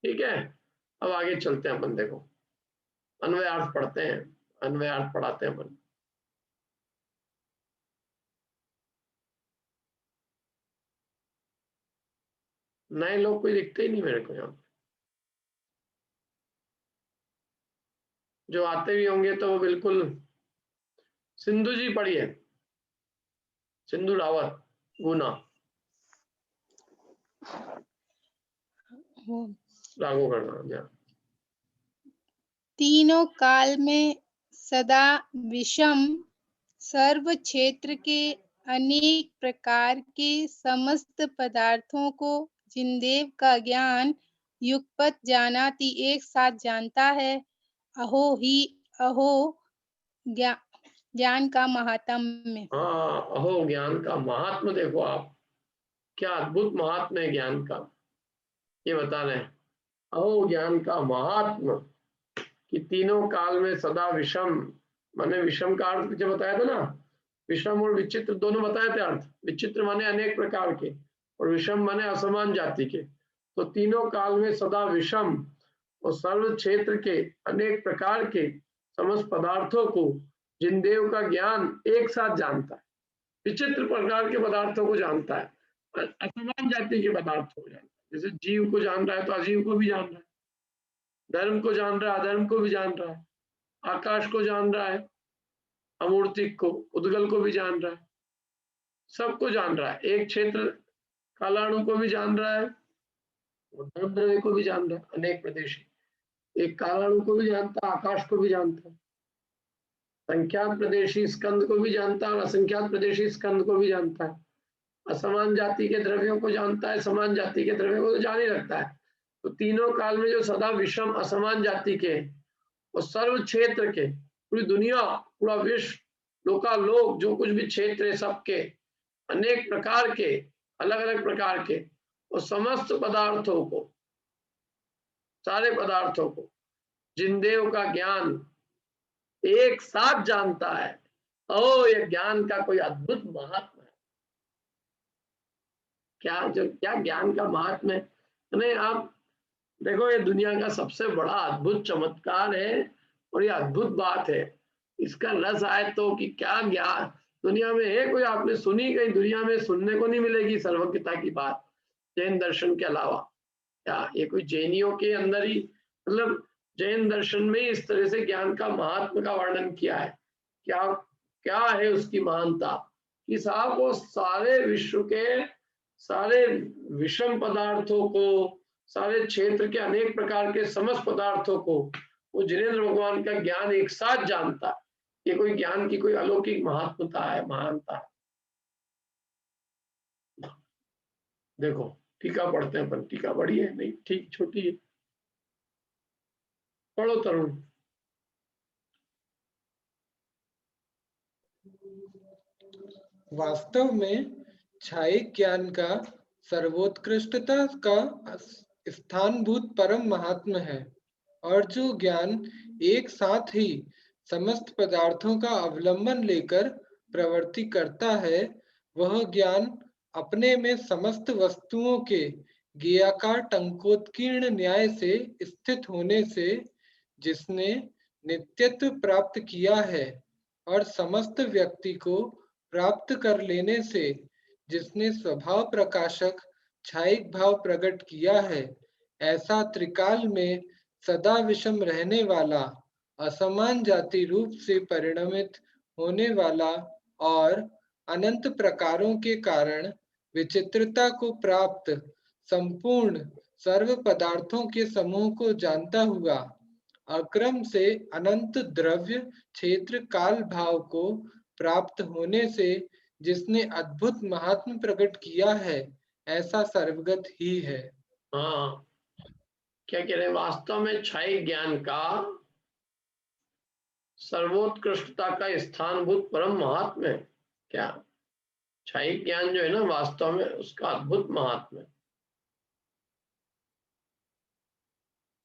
ठीक है, अब आगे चलते हैं अपन। देखो अन्वयार्थ पढ़ते हैं, अन्वयार्थ पढ़ाते हैं अपन। नए लोग कोई दिखते ही नहीं मेरे को यहाँ। जो आते भी होंगे तो वो बिल्कुल। सिंधु जी पढ़िए, सिंधु रावत गुना लागू करना। तीनों काल में सदा विषम सर्व क्षेत्र के अनेक प्रकार के समस्त पदार्थों को जिनदेव का ज्ञान युगपत जानाति एक साथ जानता है। अहो ही अहो ज्ञान का महात्म्य। हाँ, अहो ज्ञान का महात्म देखो आप, क्या अद्भुत महात्म है ज्ञान का। ये बता रहे हैं अहो ज्ञान का महात्म कि तीनों काल में सदा विषम, माने विषम का अर्थ पीछे बताया था ना, विषम और विचित्र दोनों बताए थे अर्थ। विचित्र माने अनेक प्रकार के और विषम माने असमान जाति के। तो तीनों काल में सदा विषम और सर्व क्षेत्र के अनेक प्रकार के समस्त पदार्थों को जिनदेव का ज्ञान एक साथ जानता है। विचित्र प्रकार के पदार्थों को जानता है, असमान जाति के पदार्थों को जानता है। जैसे जीव को जान रहा है तो अजीव को भी जान रहा है, धर्म को जान रहा है अधर्म को भी जान रहा है, आकाश को जान रहा है, अमूर्तिक को, उद्गल को भी जान रहा है, सबको जान रहा है। एक क्षेत्र कालाणु को भी जान रहा है, धर्म द्रव्य को भी जान रहा है, अनेक प्रदेशी। एक कालाणु को भी जानता है, आकाश को भी जानता है, संख्यात प्रदेशी स्कंद को भी जानता है और असंख्यात प्रदेशी स्कंद को भी जानता है। असमान जाति के द्रव्यों को जानता है, समान जाति के द्रव्यों को तो जान ही रखता है। तो तीनों काल में जो सदा विषम असमान जाति के और सर्व क्षेत्र के, पूरी दुनिया, पूरा विश्व, लोकालोक, जो कुछ भी क्षेत्र है सबके अनेक प्रकार के, अलग अलग प्रकार के और समस्त पदार्थों को, सारे पदार्थों को जिनदेव का ज्ञान एक साथ जानता है। ओ ये ज्ञान का कोई अद्भुत महात्मा है। क्या ज्ञान का महात्मा है। नहीं आप देखो, ये दुनिया का सबसे बड़ा अद्भुत चमत्कार है और ये अद्भुत बात है। इसका रस आए तो कि क्या ज्ञान दुनिया में है कोई आपने सुनी, कहीं दुनिया में सुनने को नहीं मिलेगी सर्वज्ञता की बात जैन दर्शन के अलावा। क्या ये कोई जैनियों के अंदर ही, मतलब जैन दर्शन में इस तरह से ज्ञान का महात्म का वर्णन किया है। क्या क्या है उसकी महानता कि साहब वो सारे विश्व के सारे विषम पदार्थों को, सारे क्षेत्र के अनेक प्रकार के समस्त पदार्थों को वो जिनेंद्र भगवान का ज्ञान एक साथ जानता है। ये कोई ज्ञान की कोई अलौकिक महात्मता है, महानता है। देखो टीका पढ़ते हैं अपन। टीका बड़ी है नहीं, ठीक छोटी है, पढ़ो तरुण। वास्तव में छायिक ज्ञान का सर्वोत्कृष्टता का स्थानभूत परम महात्म है, और जो ज्ञान एक साथ ही समस्त पदार्थों का अवलंबन लेकर प्रवृत्ति करता है, वह ज्ञान अपने में समस्त वस्तुओं के ज्ञेयाकार टंकोत्कीर्ण न्याय से स्थित होने से जिसने नित्यत्व प्राप्त किया है, और समस्त व्यक्ति को प्राप्त कर लेने से जिसने स्वभाव प्रकाशक छायिक भाव प्रकट किया है, ऐसा त्रिकाल में सदा विषम रहने वाला, असमान जाति रूप से परिणमित होने वाला और अनंत प्रकारों के कारण विचित्रता को प्राप्त संपूर्ण सर्व पदार्थों के समूह को जानता हुआ, अक्रम से अनंत द्रव्य क्षेत्र काल भाव को प्राप्त होने से जिसने अद्भुत महात्म प्रकट किया है, ऐसा सर्वगत ही है। हाँ, क्या कह रहे हैं? वास्तव में छायिक ज्ञान का सर्वोत्कृष्टता का स्थानभूत परम महात्म है। क्या छायिक ज्ञान जो है ना, वास्तव में उसका अद्भुत महात्म है।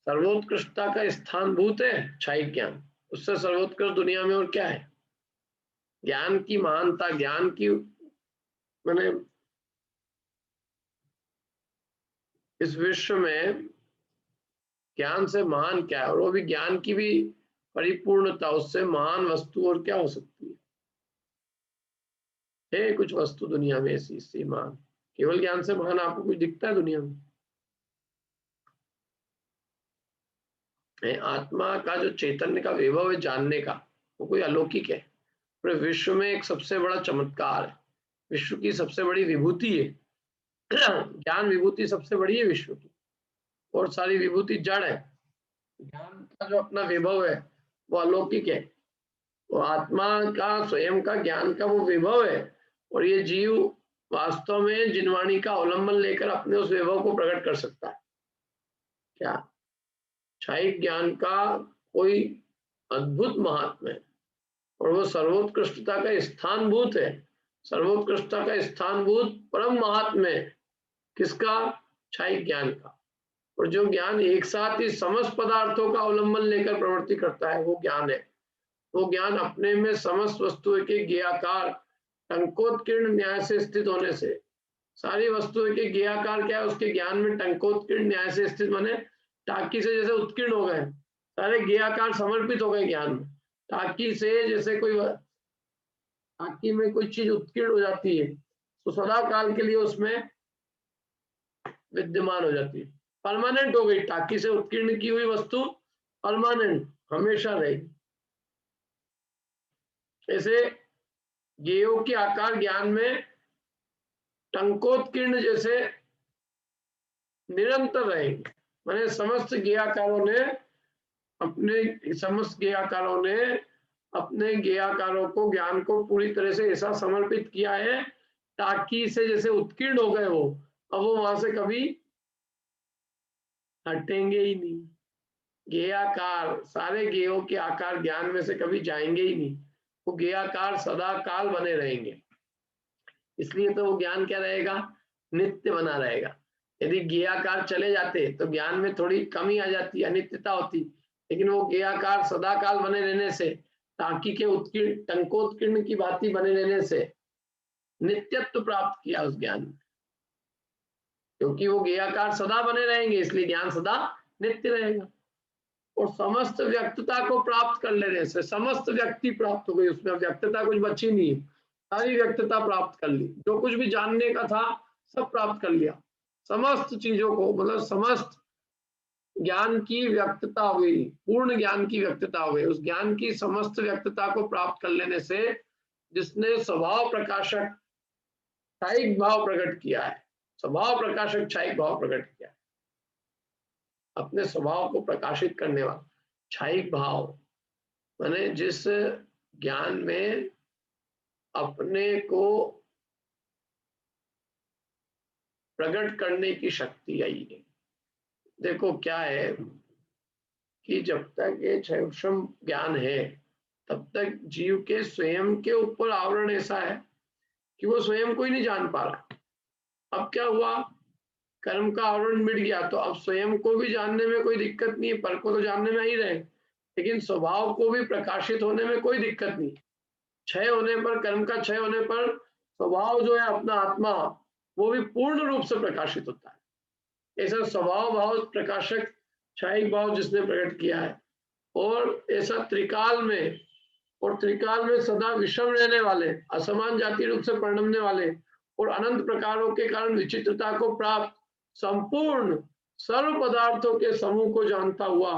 सर्वोत्कृष्टता का स्थानभूत है छायिक ज्ञान। उससे सर्वोत्कृष्ट दुनिया में और क्या है? ज्ञान की महानता, ज्ञान की मैंने इस विश्व में ज्ञान से महान क्या है, और वो भी ज्ञान की भी परिपूर्णता, उससे महान वस्तु और क्या हो सकती है कुछ वस्तु दुनिया में ऐसी महान? केवल ज्ञान से महान आपको कुछ दिखता है दुनिया में? आत्मा का जो चैतन्य का वैभव है जानने का, वो कोई अलौकिक है। पूरे विश्व में एक सबसे बड़ा चमत्कार है, विश्व की सबसे बड़ी विभूति है। ज्ञान विभूति सबसे बड़ी है विश्व की, और सारी विभूति जड़ है। ज्ञान का जो अपना वैभव है वो अलौकिक है, वो आत्मा का स्वयं का ज्ञान का वो वैभव है, और ये जीव वास्तव में जिनवाणी का अवलंबन लेकर अपने उस वैभव को प्रकट कर सकता है। क्या छायिक ज्ञान का कोई अद्भुत महात्म है, और वो सर्वोत्कृष्टता का स्थानभूत है। सर्वोत्कृष्टता का स्थानभूत परम महात्म है। किसका? छायिक ज्ञान का। और जो ज्ञान एक साथ ही समस्त पदार्थों का अवलंबन लेकर प्रवृत्ति करता है, वो ज्ञान है। वो ज्ञान अपने में समस्त वस्तुओं के ज्ञेयाकार टंकोत्कीर्ण न्याय से स्थित होने से, सारी वस्तुओं के ज्ञेयाकार क्या है? उसके ज्ञान में टंकोत्कीर्ण न्याय से स्थित, माने टाकी से जैसे उत्कीर्ण हो गए, सारे ज्ञेयाकार समर्पित हो गए ज्ञान में। टाकी से जैसे कोई टाकी में कोई चीज उत्कीर्ण हो जाती है तो सदा काल के लिए उसमें विद्यमान हो जाती है, परमानेंट हो गई। टाकी से उत्कीर्ण की हुई वस्तु परमानेंट, हमेशा रहेगी। ऐसे ज्ञेयों के आकार ज्ञान में टंकोत्कीर्ण जैसे निरंतर रहेंगे। माने समस्त ज्ञेयाकारों ने अपने ज्ञेयाकारों को, ज्ञान को पूरी तरह से ऐसा समर्पित किया है, टाकी से जैसे उत्कीर्ण हो गए वो, अब वो वहां से कभी हटेंगे ही नहीं। ज्ञेयाकार, सारे ज्ञेयों के आकार ज्ञान में से कभी जाएंगे ही नहीं, वो ज्ञेयाकार सदा काल बने रहेंगे। इसलिए तो वो ज्ञान क्या रहेगा? नित्य बना रहेगा। यदि ज्ञेयाकार चले जाते तो ज्ञान में थोड़ी कमी आ जाती, अनित्यता होती, लेकिन वो ज्ञेयाकार सदा काल बने रहने से, टाकी के उत्कीर्ण टंकोत्कीर्ण की भांति बने रहने से नित्यत्व प्राप्त किया उस ज्ञान में। क्योंकि वो ज्ञेयाकार सदा बने रहेंगे, इसलिए ज्ञान सदा नित्य रहेगा। और समस्त व्यक्तता को प्राप्त कर लेने से समस्त व्यक्ति प्राप्त हो गई, उसमें व्यक्तता कुछ बची नहीं है, सारी व्यक्तता प्राप्त कर ली। जो कुछ भी जानने का था सब प्राप्त कर लिया, समस्त चीजों को, मतलब समस्त ज्ञान की व्यक्तता हुई, पूर्ण ज्ञान की व्यक्तता हुई। उस ज्ञान की समस्त व्यक्तता को प्राप्त कर लेने से जिसने स्वभाव प्रकाशक छायिक भाव प्रकट किया है, स्वभाव प्रकाशक छायिक भाव प्रकट किया, अपने स्वभाव को प्रकाशित करने वाला छायिक भाव, माने जिस ज्ञान में अपने को प्रकट करने की शक्ति आई है। देखो क्या है कि जब तक ये क्षयक्षम ज्ञान है तब तक जीव के स्वयं के ऊपर आवरण ऐसा है कि वो स्वयं को ही नहीं जान पा रहा। अब क्या हुआ, कर्म का आवरण मिट गया तो अब स्वयं को भी जानने में कोई दिक्कत नहीं है, पर को तो जानने में ही रहे, लेकिन स्वभाव को भी प्रकाशित होने में कोई दिक्कत नहीं। क्षय होने पर, कर्म का क्षय होने पर स्वभाव जो है अपना आत्मा वो भी पूर्ण रूप से प्रकाशित होता है। ऐसा स्वभाव भाव प्रकाशक छायिक भाव जिसने प्रकट किया है, और ऐसा त्रिकाल में, और त्रिकाल में सदा विषम रहने वाले, असमान जाति रूप से परिणमने वाले और अनंत प्रकारों के कारण विचित्रता को प्राप्त संपूर्ण सर्व पदार्थों के समूह को जानता हुआ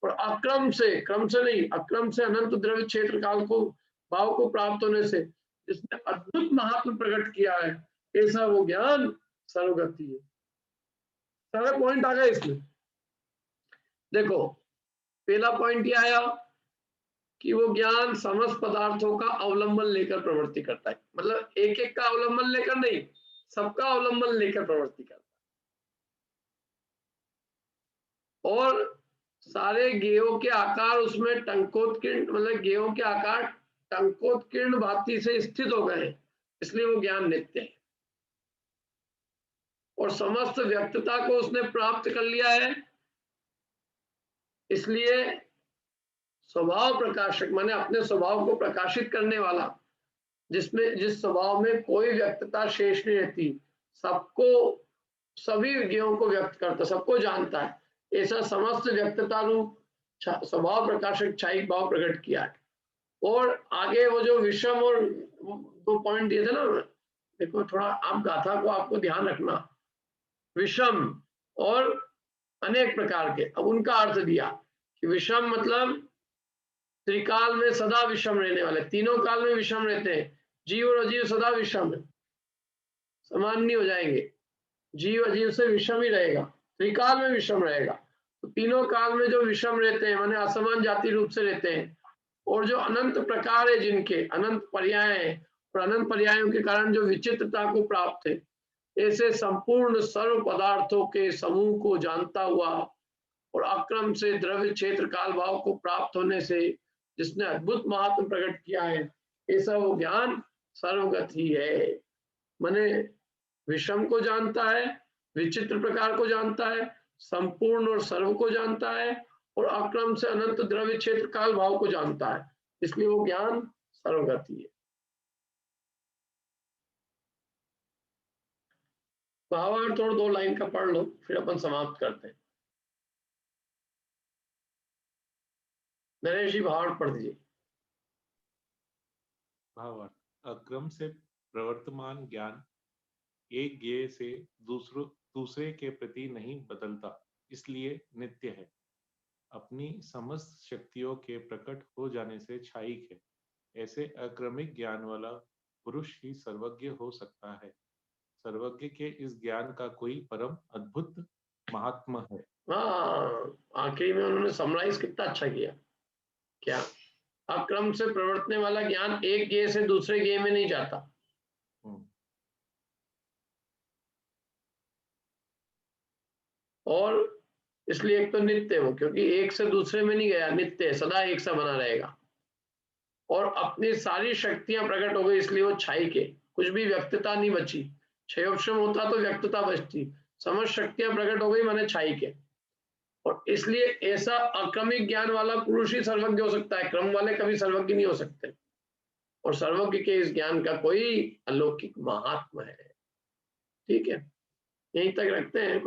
और अक्रम से, क्रम से नहीं, अक्रम से अनंत द्रव्य क्षेत्र काल को भाव को प्राप्त होने से जिसने अद्भुत महात्म प्रकट किया है, ऐसा वो ज्ञान सर्वगति है। सारा पॉइंट आ गया इसमें। देखो पहला पॉइंट ये आया कि वो ज्ञान समस्त पदार्थों का अवलंबन लेकर प्रवृत्ति करता है, मतलब एक एक का अवलंबन लेकर नहीं, सबका अवलंबन लेकर प्रवृत्ति करता है। और सारे गेयों के आकार उसमें टंकोत्कीर्ण, मतलब गेयों के आकार टंकोत्कीर्ण भांति से स्थित हो गए हैं, इसलिए वो ज्ञान नित्य है। और समस्त व्यक्तता को उसने प्राप्त कर लिया है, इसलिए स्वभाव प्रकाशक माने अपने स्वभाव को प्रकाशित करने वाला, जिसमें जिस स्वभाव में कोई व्यक्तता शेष नहीं रहती, सबको, सभी विज्ञों को व्यक्त करता, सबको जानता है, ऐसा समस्त व्यक्तता रूप स्वभाव प्रकाशक छायिक भाव प्रकट किया है। और आगे वो जो विषम और दो पॉइंट दिए थे ना, देखो थोड़ा आप गाथा को आपको ध्यान रखना, विषम और अनेक प्रकार के, अब उनका अर्थ दिया कि विषम मतलब त्रिकाल में सदा विषम रहने वाले, तीनों काल में विषम रहते हैं, जीव और अजीव सदा विषम है, समान नहीं हो जाएंगे, जीव अजीव से विषम ही रहेगा, त्रिकाल में विषम रहेगा। तो तीनों काल में जो विषम रहते हैं माने असमान जाति रूप से रहते हैं, और जो अनंत प्रकार है जिनके अनंत पर्याय हैं, और अनंत पर्यायों के कारण जो विचित्रता को प्राप्त है, ऐसे संपूर्ण सर्व पदार्थों के समूह को जानता हुआ और अक्रम से द्रव्य क्षेत्र काल भाव को प्राप्त होने से जिसने अद्भुत महात्म प्रकट किया है, ऐसा वो ज्ञान सर्वगत ही है। माने विषम को जानता है, विचित्र प्रकार को जानता है, संपूर्ण और सर्व को जानता है, और अक्रम से अनंत द्रव्य क्षेत्र काल भाव को जानता है, इसलिए वो ज्ञान सर्वगत ही है। भावार्थ और दो लाइन का पढ़ लो, फिर अपन समाप्त करते हैं। नरेश जी भावार्थ पढ़ दीजिए। भावार्थ, अक्रम से प्रवर्तमान ज्ञान एक ज्ञेय से दूसरे के प्रति नहीं बदलता, इसलिए नित्य है। अपनी समस्त शक्तियों के प्रकट हो जाने से छायिक है। ऐसे अक्रमिक ज्ञान वाला पुरुष ही सर्वज्ञ हो सकता है। सर्वज्ञ के इस ज्ञान का कोई परम अद्भुत महात्मा है। हाँ, आखिरी में उन्होंने समराइज कितना अच्छा किया। क्या अक्रम से प्रवर्तने वाला ज्ञान एक ज्ञेय से दूसरे ज्ञेय में नहीं जाता। और इसलिए एक तो नित्य हो, क्योंकि एक से दूसरे में नहीं गया, नित्य सदा एक सा बना रहेगा। और अपनी सारी शक्तियां प्रकट हो गई, इसलिए वो छायिक है, कुछ भी व्यक्तता नहीं बची। क्षयोपशम होता तो व्यक्तता बचती, समस्त शक्तियां प्रकट हो गई माने छायिक है। और इसलिए ऐसा अक्रमिक ज्ञान वाला पुरुष ही सर्वज्ञ हो सकता है, क्रम वाले कभी सर्वज्ञ नहीं हो सकते। और सर्वज्ञ के इस ज्ञान का कोई अलौकिक महात्मा है। ठीक है, यहीं तक रखते हैं।